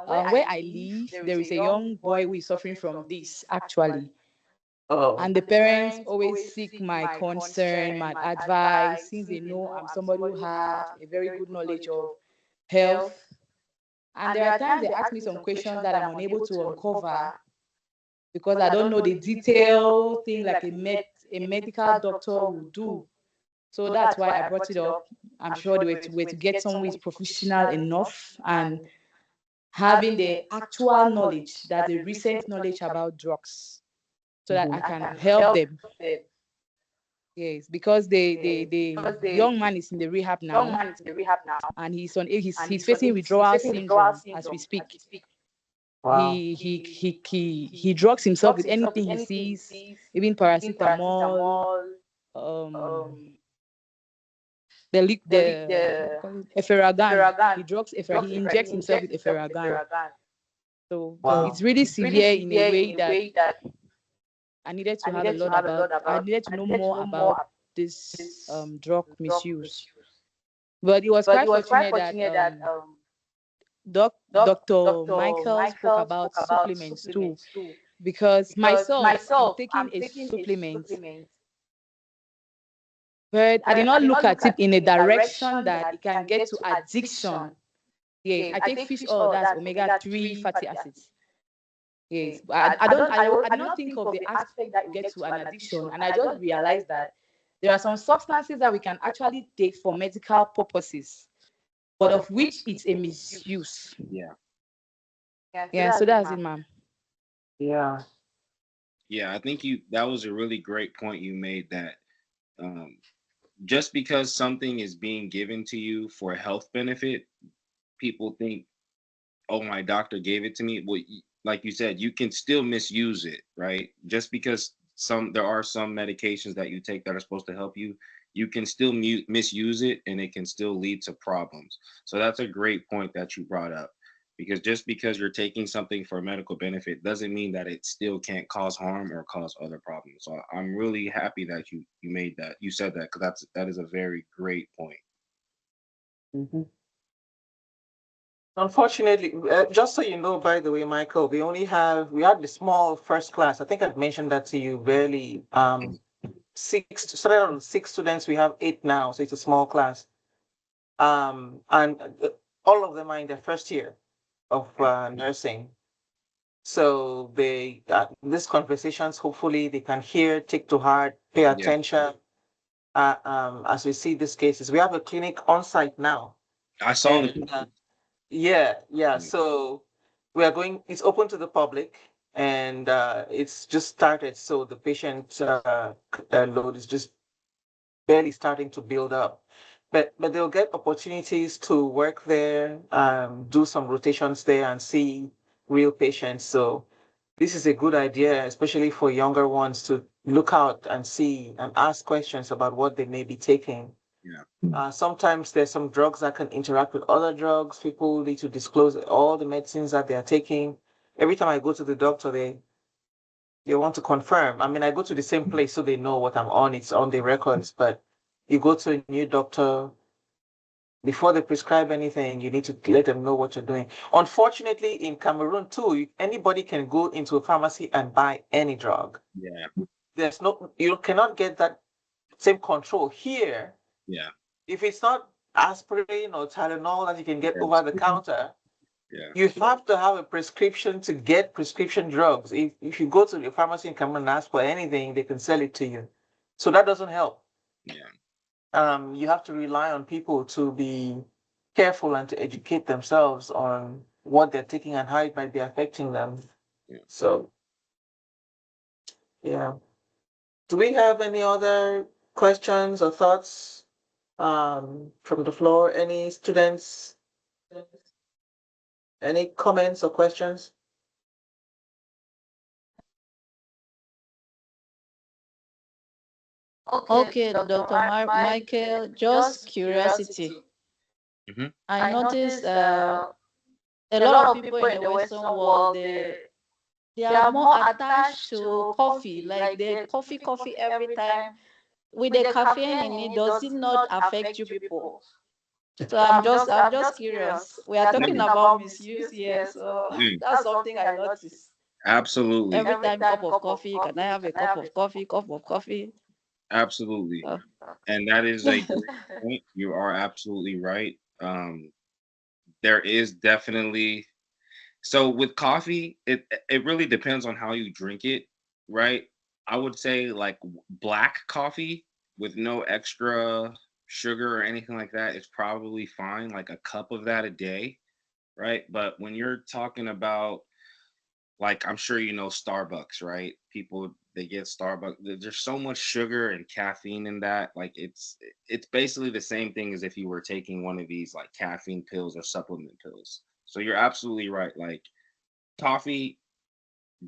where I live, there is a young boy who is suffering from this actually. Oh, And the parents always seek my concern, my advice, since they know I'm somebody who have a very good knowledge of health. And there are times they ask me some questions that I'm unable to uncover because I don't know the detailed thing like a medical doctor will do. So that's why I brought it up. I'm sure they were to get someone who is professional enough and having the actual knowledge, that the recent knowledge about drugs, so that I can help them. Yes, because the young man is in the rehab now, and he's facing withdrawal syndrome as we speak. wow. He drugs himself with anything he sees, even paracetamol, um, what do you call it? Eferagan. He injects himself with eferagan. So Wow. it's really severe in a way that I needed to know more about this drug misuse. But it was quite fortunate that Dr. Michael spoke about supplements too, because myself, I'm taking a supplement, but I did not look at it in a direction that it can get to addiction. Yes, I take fish oil, that's omega-3 fatty acids. Yes, but I did not think of the aspect that will get to an addiction, and I just realized that there are some substances that we can actually take for medical purposes, but of which it's a misuse. Yeah. Yeah, so that's it, ma'am. Yeah. Yeah. I think that was a really great point you made, that um, just because something is being given to you for a health benefit, people think, oh, my doctor gave it to me. Well, like you said, you can still misuse it, right? Just because there are some medications that you take that are supposed to help you, you can still misuse it, and it can still lead to problems. So that's a great point that you brought up, because just because you're taking something for a medical benefit doesn't mean that it still can't cause harm or cause other problems. So I'm really happy that you made that, you said that, because that is a very great point. Mhm. Unfortunately, just so you know, by the way, Michael, we had the small first class. I think I've mentioned that to you barely. Started on 6 students. We have 8 now, so it's a small class. And all of them are in their first year of nursing. So these conversations, hopefully, they can hear, take to heart, pay Yeah. attention, as we see these cases. We have a clinic on site now. I saw the And, yeah. So we are going. It's open to the public, and it's just started. So the patient load is just barely starting to build up. But they'll get opportunities to work there, do some rotations there, and see real patients. So this is a good idea, especially for younger ones, to look out and see and ask questions about what they may be taking. Yeah. Sometimes there's some drugs that can interact with other drugs. People need to disclose all the medicines that they are taking. Every time I go to the doctor, they want to confirm. I mean, I go to the same place so they know what I'm on. It's on the records. But you go to a new doctor, before they prescribe anything, you need to let them know what you're doing. Unfortunately, in Cameroon too, anybody can go into a pharmacy and buy any drug. Yeah. There's no, you cannot get that same control here. Yeah. If it's not aspirin or Tylenol that you can get over the counter, Yeah. you have to have a prescription to get prescription drugs. If you go to the pharmacy in Cameroon and ask for anything, they can sell it to you. So that doesn't help. Yeah. You have to rely on people to be careful and to educate themselves on what they're taking and how it might be affecting them. Yeah. So, yeah. Do we have any other questions or thoughts from the floor? Any students? Any comments or questions? Okay, Dr. Michael, just curiosity. Mhm. I noticed a lot of people in the Western world, they are more attached to coffee, like they coffee every time. With the caffeine in it, does it not affect you people? So I'm just curious. We are talking about misuse here, so Mm. that's something I noticed. Absolutely. Every time cup of coffee, can I have a cup of coffee? Cup of coffee. Absolutely. Oh. And that is a great point. You are absolutely right. There is definitely, so with coffee, it really depends on how you drink it, right? I would say like black coffee with no extra sugar or anything like that is probably fine, like a cup of that a day, right? But when you're talking about, like, I'm sure you know Starbucks, right? People, they get Starbucks. There's so much sugar and caffeine in that. Like it's basically the same thing as if you were taking one of these like caffeine pills or supplement pills. So you're absolutely right. Like coffee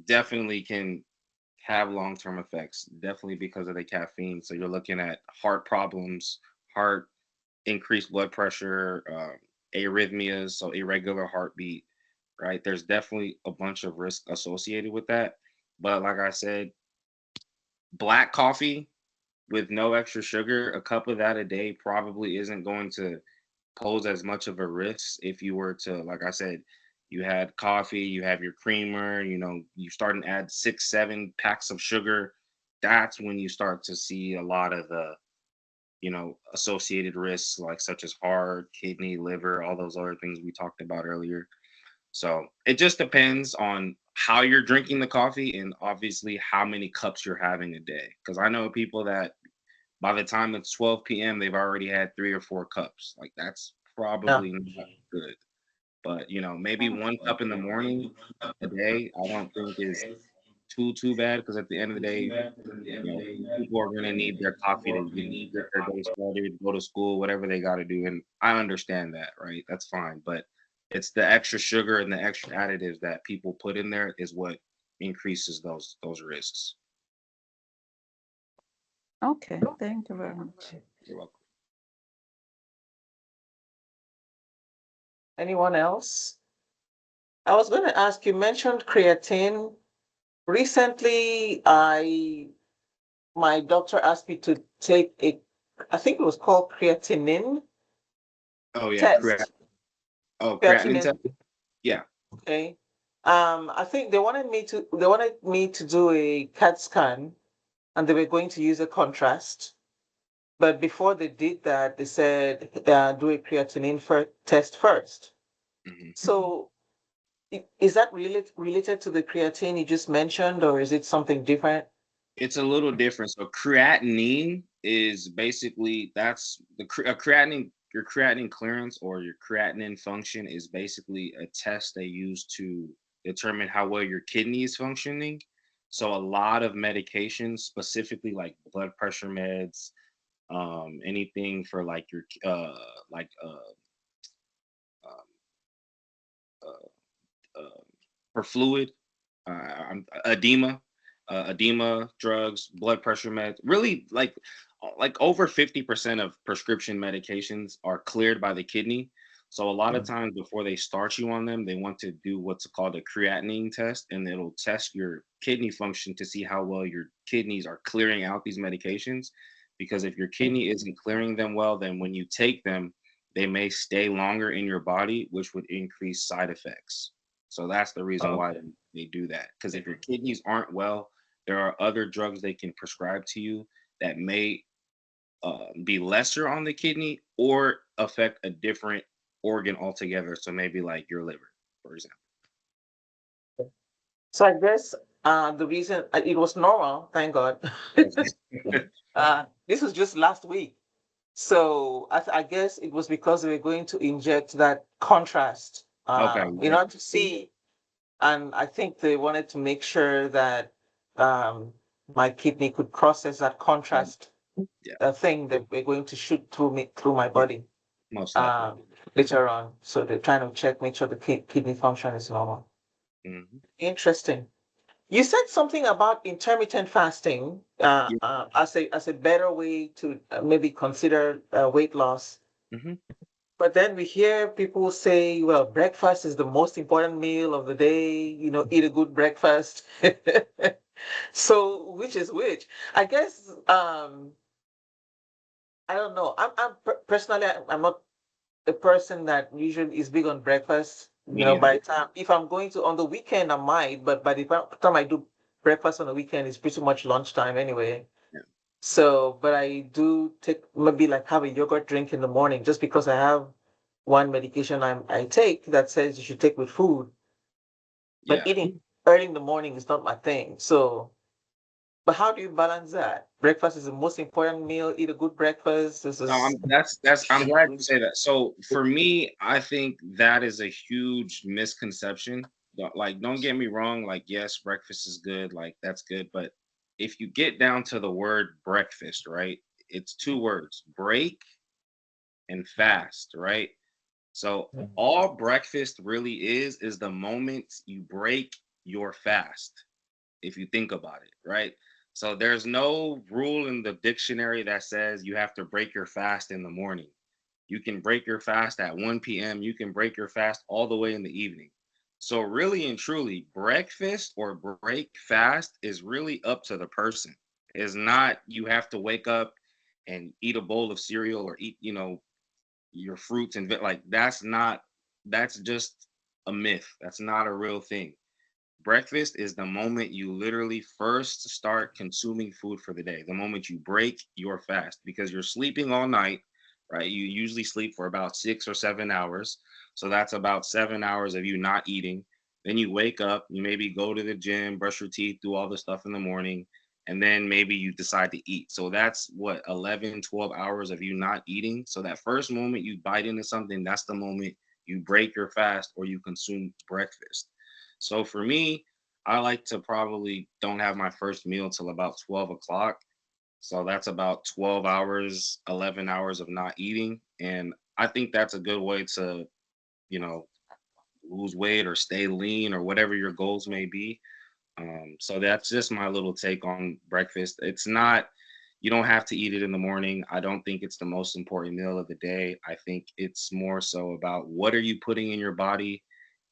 definitely can have long-term effects, definitely because of the caffeine. So you're looking at heart problems, heart increased blood pressure, arrhythmias, so irregular heartbeat, right? There's definitely a bunch of risk associated with that. But like I said, black coffee with no extra sugar, a cup of that a day probably isn't going to pose as much of a risk if you were to, like I said, you had coffee, you have your creamer, you start and add 6, 7 packs of sugar. That's when you start to see a lot of the associated risks, like such as heart, kidney, liver, all those other things we talked about earlier. So it just depends on how you're drinking the coffee and obviously how many cups you're having a day. Because I know people that by the time it's 12 p.m., they've already had 3 or 4 cups. Like that's Yeah. probably not good. But maybe 1 cup in the morning a day, I don't think is too bad because at the end of the day, people are gonna need their coffee to get their day started, go to school, whatever they got to do, and I understand that, right? That's fine, but it's the extra sugar and the extra additives that people put in there is what increases those risks. Okay, thank you very much. You're welcome. Anyone else? I was going to ask, you mentioned creatine. Recently, my doctor asked me to take I think it was called creatinine Oh yeah, test. creatinine Creatinine. test. Yeah. Okay. I think they wanted me to do a CAT scan, and they were going to use a contrast. But before they did that, they said do a creatinine test first. Mhm. So is that related to the creatine you just mentioned, or is it something different? It's a little different. So creatinine is basically that's a creatinine. Your creatinine clearance or your creatinine function is basically a test they use to determine how well your kidney is functioning. So a lot of medications, specifically like blood pressure meds, anything for like your like um, for fluid, edema, edema drugs, blood pressure meds. Really, like over 50% of prescription medications are cleared by the kidney. So a lot of times before they start you on them, they want to do what's called a creatinine test, and it'll test your kidney function to see how well your kidneys are clearing out these medications. Because if your kidney isn't clearing them well, then when you take them, they may stay longer in your body, which would increase side effects. So that's the reason why they do that. Because if your kidneys aren't well, there are other drugs they can prescribe to you that may be lesser on the kidney or affect a different organ altogether. So maybe like your liver, for example. So I guess the reason it was normal, thank God. This was just last week. So I guess it was because they were going to inject that contrast Okay. in order to see. And I think they wanted to make sure that my kidney could process that contrast Yeah. thing that we're going to shoot through my body Most likely. later on. So they're trying to check, make sure the kidney function is normal. Mhm. Interesting. You said something about intermittent fasting as a better way to maybe consider weight loss. Mhm. But then we hear people say, well, breakfast is the most important meal of the day, eat a good breakfast. So which is which? I guess I don't know. Personally, I'm not a person that usually is big on breakfast. Me neither. By the time if I'm going to on the weekend, I might, but by the time I do breakfast on the weekend, it's pretty much lunchtime anyway. Yeah. So, but I do take maybe like have a yogurt drink in the morning just because I have one medication I take that says you should take with food. But Yeah. eating early in the morning is not my thing. So, but how do you balance that? Breakfast is the most important meal. Eat a good breakfast. This No, is I'm glad you say that. So for me, I think that is a huge misconception. Like, don't get me wrong, like, yes, breakfast is good, like that's good. But if you get down to the word breakfast, right? It's two words, break and fast, right? So all breakfast really is the moment you break your fast, if you think about it, right? So there's no rule in the dictionary that says you have to break your fast in the morning. You can break your fast at 1 p.m. You can break your fast all the way in the evening. So really and truly, breakfast or break fast is really up to the person. It's not you have to wake up and eat a bowl of cereal or eat, your fruits and like that's just a myth. That's not a real thing. Breakfast is the moment you literally first start consuming food for the day, the moment you break your fast because you're sleeping all night, right? You usually sleep for about 6 or 7 hours. So that's about 7 hours of you not eating. Then you wake up, you maybe go to the gym, brush your teeth, do all the stuff in the morning, and then maybe you decide to eat. So that's what 11, 12 hours of you not eating. So that first moment you bite into something, that's the moment you break your fast or you consume breakfast. So for me, I like to probably don't have my first meal till about 12 o'clock. So that's about 12 hours, 11 hours of not eating. And I think that's a good way to, you know, lose weight or stay lean or whatever your goals may be. So that's just my little take on breakfast. It's not, you don't have to eat it in the morning. I don't think it's the most important meal of the day. I think it's more so about what are you putting in your body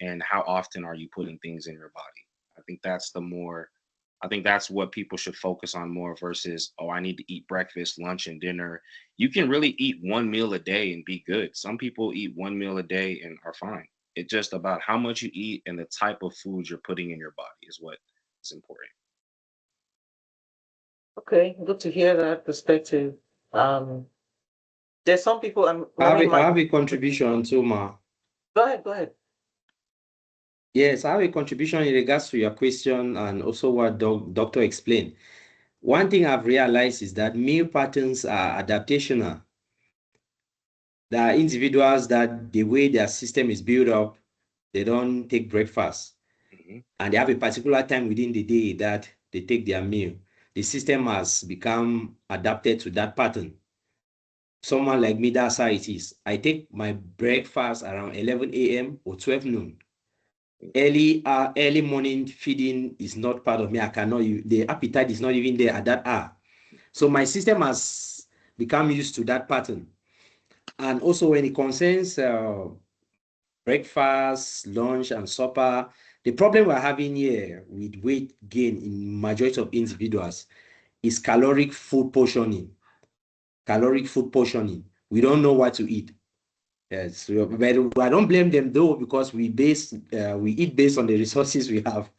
and how often are you putting things in your body. I think that's the more, I think that's what people should focus on more versus, oh, I need to eat breakfast, lunch, and dinner. You can really eat one meal a day and be good. Some people eat one meal a day and are fine. It's just about how much you eat and the type of foods you're putting in your body is what is important. okay. Good to hear that perspective. Um, there's some people, I have a contribution too, Ma. Go ahead, go ahead. Yes, I have a contribution in regards to your question and also what doctor explained. One thing I've realized is that meal patterns are adaptational. There are individuals that the way their system is built up, they don't take breakfast. And they have a particular time within the day that they take their meal. The system has become adapted to that pattern. Someone like me, that's how it is. I take my breakfast around 11 a.m. or 12 noon. Early morning feeding is not part of me. I cannot, the appetite is not even there at that hour. So my system has become used to that pattern. And also when it concerns breakfast, lunch, and supper, the problem we're having here with weight gain in majority of individuals is caloric food portioning. Caloric food portioning. We don't know what to eat. Yes, but I don't blame them though, because we eat based on the resources we have.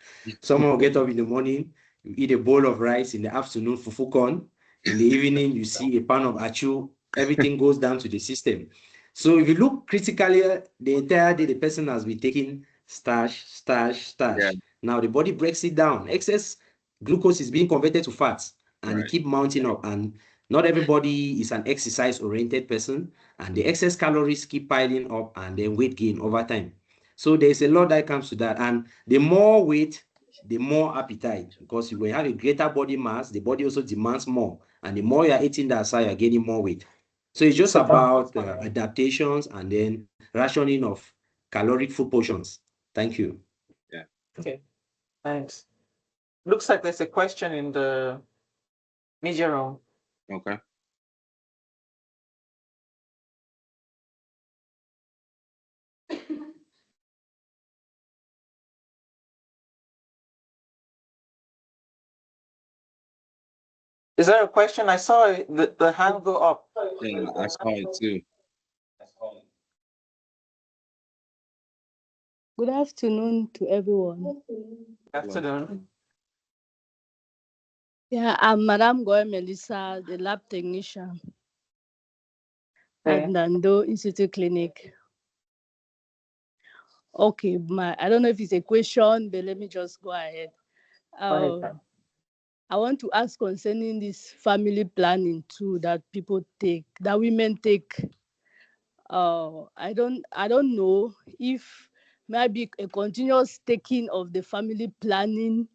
Someone will get up in the morning, you eat a bowl of rice, in the afternoon, fufu corn, in the evening, you see a pan of achu, everything goes down to the system. So if you look critically, the entire day, the person has been taking starch. Yeah. Now the body breaks it down. Excess glucose is being converted to fats, and it keep mounting up. And not everybody is an exercise-oriented person, and the excess calories keep piling up, and then weight gain over time. So there's a lot that comes to that. And the more weight, the more appetite, because when you have a greater body mass, the body also demands more. And the more you're eating that side, you're gaining more weight. So it's just about adaptations and then rationing of caloric food portions. Thank you. Yeah. Okay, thanks. Looks like there's a question in the media room. Okay. Is there a question? I saw the hand go up. Yeah, I saw it too. Good afternoon to everyone. Afternoon. Yeah, I'm Madam Goy Melissa, the lab technician at Okay. Ndando Institute Clinic. Okay, I don't know if it's a question, but let me just go ahead. Go ahead. I want to ask concerning this family planning too that people take, that women take. I don't know if maybe a continuous taking of the family planning,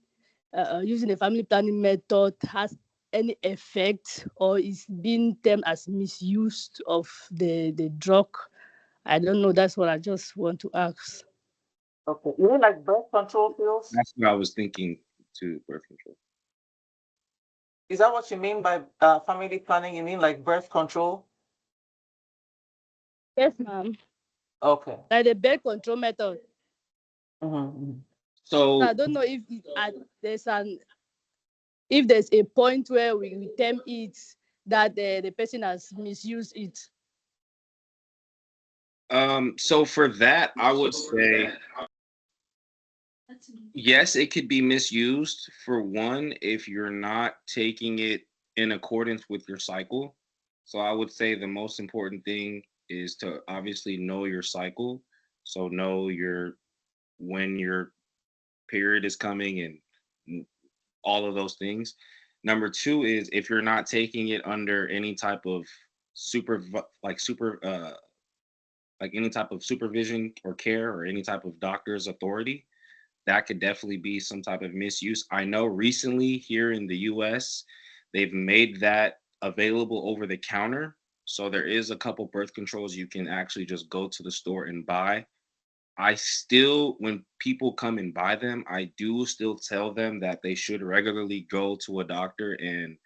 using the family planning method has any effect, or is being termed as misuse of the drug. I don't know. That's what I just want to ask. Okay. You mean like birth control pills? That's what I was thinking too, birth control. Is that what you mean by family planning? You mean like birth control? Yes, ma'am. Okay. Like the birth control method. Mm-hmm. So I So don't know if there's a point where we term it that the person has misused it. so for that, I would say yes, it could be misused for one if you're not taking it in accordance with your cycle. So I would say the most important thing is to obviously know your cycle. So know when your period is coming and all of those things. Number two is if you're not taking it under any type of super like super like any type of supervision or care or any type of doctor's authority, that could definitely be some type of misuse. I know recently here in the US, they've made that available over the counter. So there is a couple birth controls you can actually just go to the store and buy. I still, when people come and buy them, I do still tell them that they should regularly go to a doctor and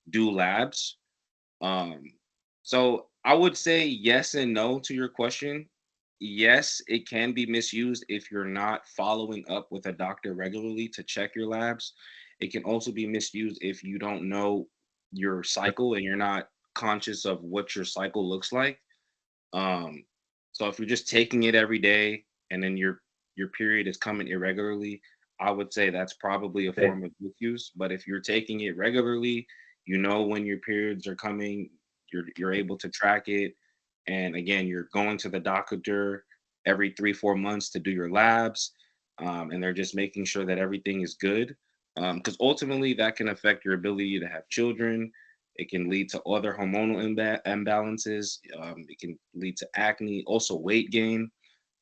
do labs. Um, so I would say yes and no to your question. Yes, it can be misused if you're not following up with a doctor regularly to check your labs. It can also be misused if you don't know your cycle and you're not conscious of what your cycle looks like. Um, so if you're just taking it every day and then your period is coming irregularly, I would say that's probably a form of misuse. But if you're taking it regularly, you know when your periods are coming, you're able to track it. And again, you're going to the doctor every 3, 4 months to do your labs. And they're just making sure that everything is good. because ultimately that can affect your ability to have children. It can lead to other hormonal imbalances. It can lead to acne, also weight gain.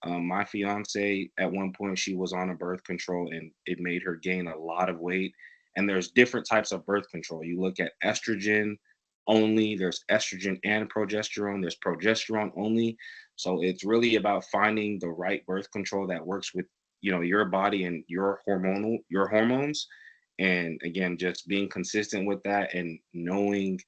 My fiance, at one point, she was on a birth control and it made her gain a lot of weight. And there's different types of birth control. You look at estrogen only, there's estrogen and progesterone, there's progesterone only. So it's really about finding the right birth control that works with, your body and your hormones. And again, just being consistent with that and knowing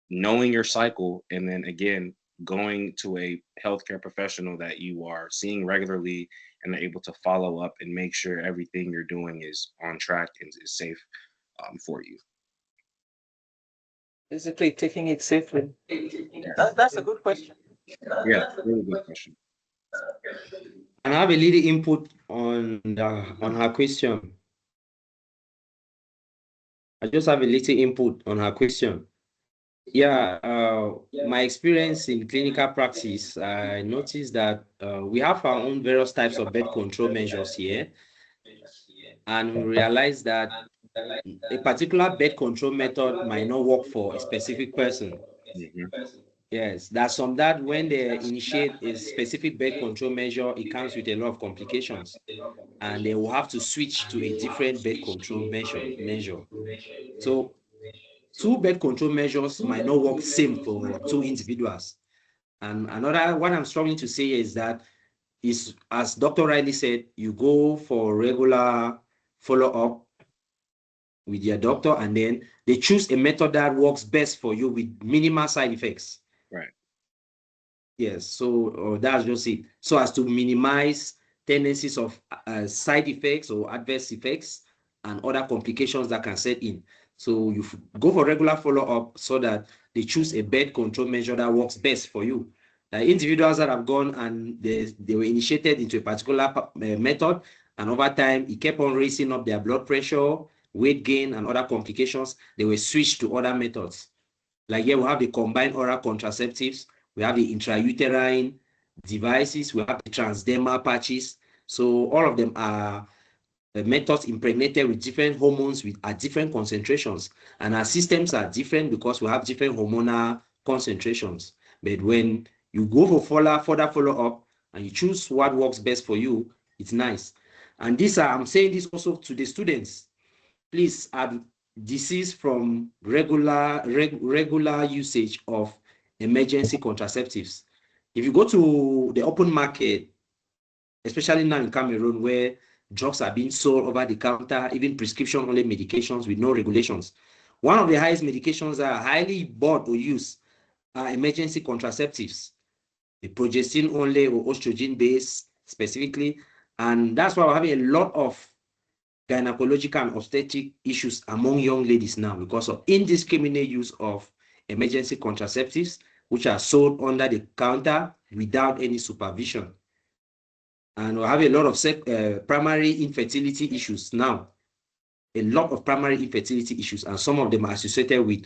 your cycle, and then again going to a healthcare professional that you are seeing regularly and are able to follow up and make sure everything you're doing is on track and is safe for you. Basically, taking it safely. That's a good question. Yeah, really good question. And I have a little input on her question. I just have a little input on her question. Yeah, my experience in clinical practice, I noticed that we have our own various types of birth control measures here, and we realize that a particular birth control method might not work for a specific person. Yes, there's some that when they initiate a specific birth control measure, it comes with a lot of complications, and they will have to switch to a different birth control measure. So two birth control measures might not work same for two individuals. And another one I'm struggling to say is that is, as Dr. Riley said, you go for regular follow-up with your doctor, and then they choose a method that works best for you with minimal side effects. Right. Yes, so that's just it. So as to minimize tendencies of side effects or adverse effects and other complications that can set in. So you go for regular follow-up so that they choose a birth control measure that works best for you. Individuals that have gone and they were initiated into a particular method, and over time it kept on raising up their blood pressure, weight gain, and other complications, they were switched to other methods. Like here we have the combined oral contraceptives, we have the intrauterine devices, we have the transdermal patches. So all of them are methods impregnated with different hormones at different concentrations. And our systems are different because we have different hormonal concentrations. But when you go for further follow-up and you choose what works best for you, it's nice. And I'm saying this also to the students. Please desist from regular usage of emergency contraceptives. If you go to the open market, especially now in Cameroon, where drugs are being sold over the counter, even prescription-only medications with no regulations, one of the highest medications that are highly bought or used are emergency contraceptives, the progestin only or estrogen-based specifically, and that's why we're having a lot of gynecological and obstetric issues among young ladies now because of indiscriminate use of emergency contraceptives, which are sold under the counter without any supervision. And we have a lot of primary infertility issues now, a lot of primary infertility issues, and some of them are associated with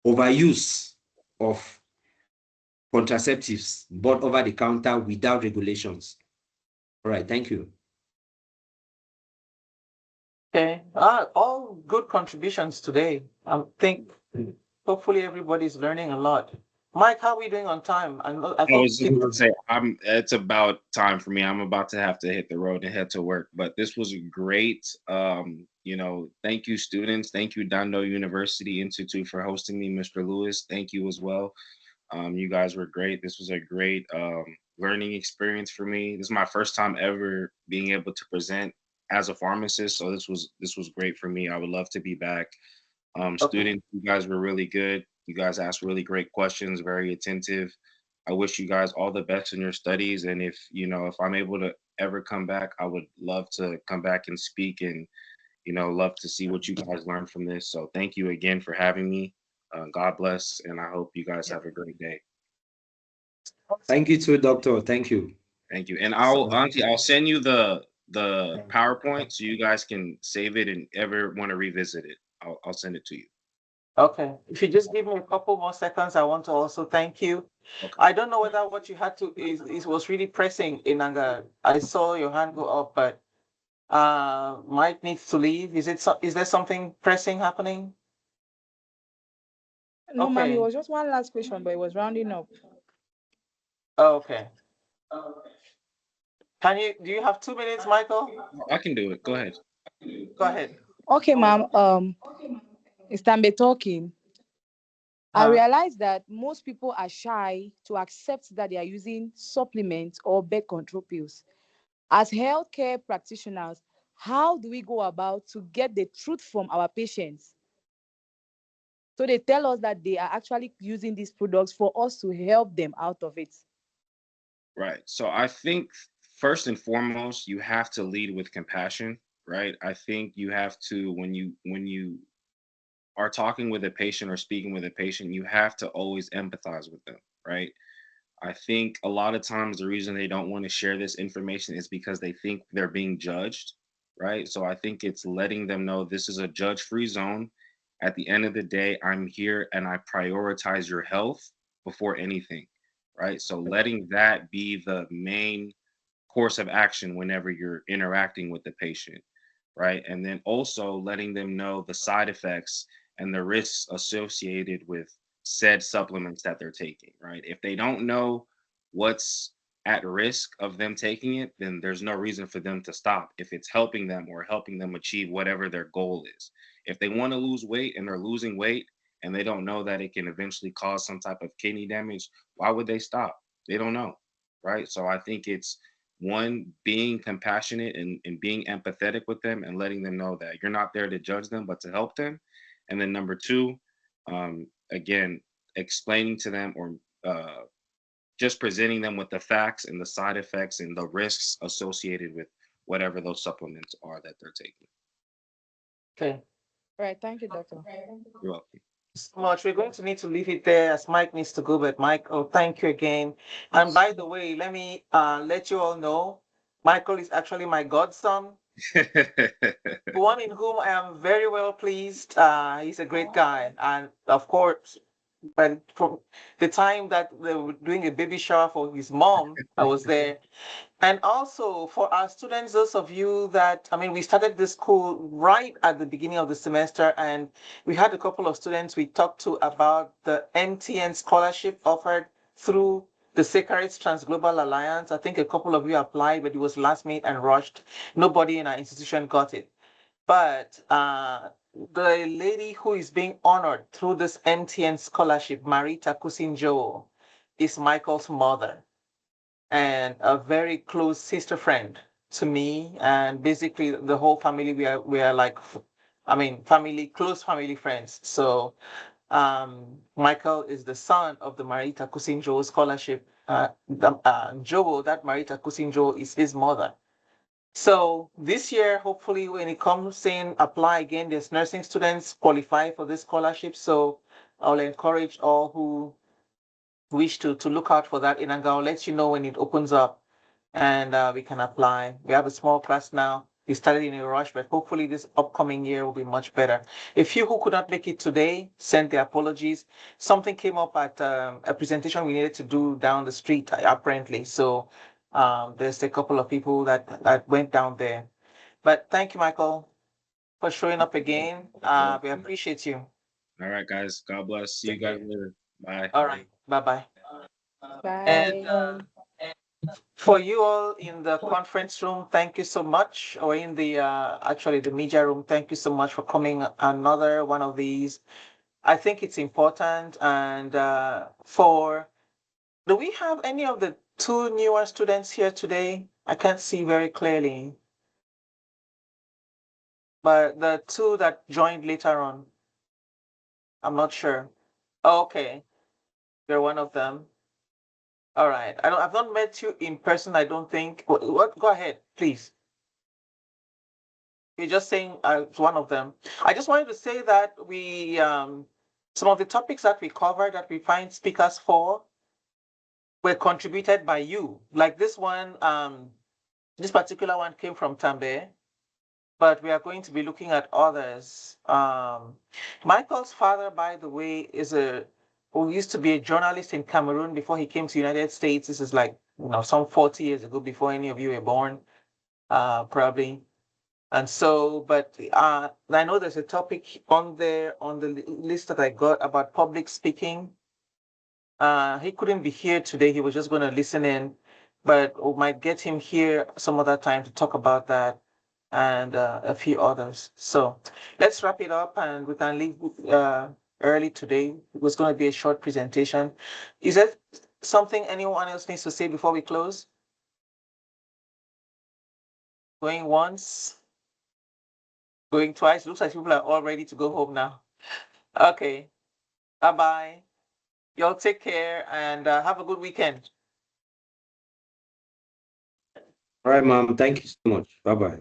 overuse of contraceptives bought over the counter without regulations. All right, thank you. Okay, all good contributions today. I think hopefully everybody's learning a lot. Mike, how are we doing on time? I was just going to say, it's about time for me. I'm about to have to hit the road and head to work, but this was great. Thank you, students. Thank you, Ndando University Institute, for hosting me. Mr. Lewis, thank you as well. You guys were great. This was a great learning experience for me. This is my first time ever being able to present as a pharmacist, so this was great for me. I would love to be back. Students, you guys were really good. You guys asked really great questions, very attentive. I wish you guys all the best in your studies, and if I'm able to ever come back, I would love to come back and speak, and love to see what you guys learned from this. So thank you again for having me. God bless, and I hope you guys have a great day. Thank you too, Doctor. Thank you. Thank you. And I'll send you the PowerPoint so you guys can save it and ever want to revisit it. I'll send it to you. Okay. If you just give me a couple more seconds, I want to also thank you. Okay. I don't know whether what you had to is was really pressing, Inanga. I saw your hand go up, but Mike needs to leave. Is there something pressing happening? No, ma'am, it Okay. was just one last question, but it was rounding up. Okay. Do you have 2 minutes, Michael? I can do it. Go ahead. Go ahead. Okay, ma'am. It's Tambe talking. I Huh? realize that most people are shy to accept that they are using supplements or birth control pills. As healthcare practitioners, how do we go about to get the truth from our patients? So they tell us that they are actually using these products for us to help them out of it. Right. So I think first and foremost, you have to lead with compassion, right? I think you have to when you are talking with a patient or speaking with a patient, you have to always empathize with them, right? I think a lot of times the reason they don't want to share this information is because they think they're being judged, right? So I think it's letting them know this is a judge-free zone. At the end of the day, I'm here and I prioritize your health before anything, right? So letting that be the main course of action whenever you're interacting with the patient, right? And then also letting them know the side effects and the risks associated with said supplements that they're taking, right? If they don't know what's at risk of them taking it, then there's no reason for them to stop if it's helping them or helping them achieve whatever their goal is. If they want to lose weight and they're losing weight and they don't know that it can eventually cause some type of kidney damage, why would they stop? They don't know, right? So I think it's one, being compassionate and being empathetic with them and letting them know that you're not there to judge them but to help them. And then number two, again, explaining to them or just presenting them with the facts and the side effects and the risks associated with whatever those supplements are that they're taking. Okay. All right, thank you, doctor. You're welcome. So much. We're going to need to leave it there as Mike needs to go, but Michael, thank you again. And by the way, let me let you all know, Michael is actually my godson, one in whom I am very well pleased. He's a great guy. And of course, but from the time that they were doing a baby shower for his mom, I was there. And also for our students, those of you that, I mean, we started this school right at the beginning of the semester, and we had a couple of students we talked to about the MTN scholarship offered through the Sacred Transglobal Alliance. I think a couple of you applied, but it was last minute and rushed. Nobody in our institution got it. But the lady who is being honored through this MTN scholarship, Marita Njowo, is Michael's mother and a very close sister friend to me. And basically, the whole family, we are like, I mean, family, close family friends. So Michael is the son of the Marita Njowo scholarship. Njowo, that Marita Njowo is his mother. So this year, hopefully, when it comes in, apply again. There's nursing students qualify for this scholarship. So I'll encourage all who wish to look out for that. And I'll let you know when it opens up and we can apply. We have a small class now. We started in a rush, but hopefully this upcoming year will be much better. A few who could not make it today send their apologies. Something came up at a presentation we needed to do down the street, apparently. So there's a couple of people that went down there. But thank you, Michael, for showing up again. We appreciate you. All right, guys. God bless. See you guys later. Bye. All right. Bye-bye. And Bye. for you all in the conference room, thank you so much. Or in the actually the media room, thank you so much for coming. Another one of these. I think it's important. And do we have any of the two newer students here today? I can't see very clearly, but the two that joined later on, I'm not sure. Okay, you're one of them. All right. I've not met you in person, I don't think. What? Go ahead, please. You're just saying it's one of them. I just wanted to say that some of the topics that we covered that we find speakers for were contributed by you. Like this one, this particular one came from Tambe, but we are going to be looking at others. Michael's father, by the way, who used to be a journalist in Cameroon before he came to the United States. This is like, some 40 years ago, before any of you were born, probably. And so, but I know there's a topic on there on the list that I got about public speaking. He couldn't be here today. He was just going to listen in, but we might get him here some other time to talk about that and a few others. So let's wrap it up and we can leave early today. It was going to be a short presentation. Is there something anyone else needs to say before we close? Going once, going twice. Looks like people are all ready to go home now. Okay. Bye-bye. Y'all take care and have a good weekend. All right, ma'am. Thank you so much. Bye bye.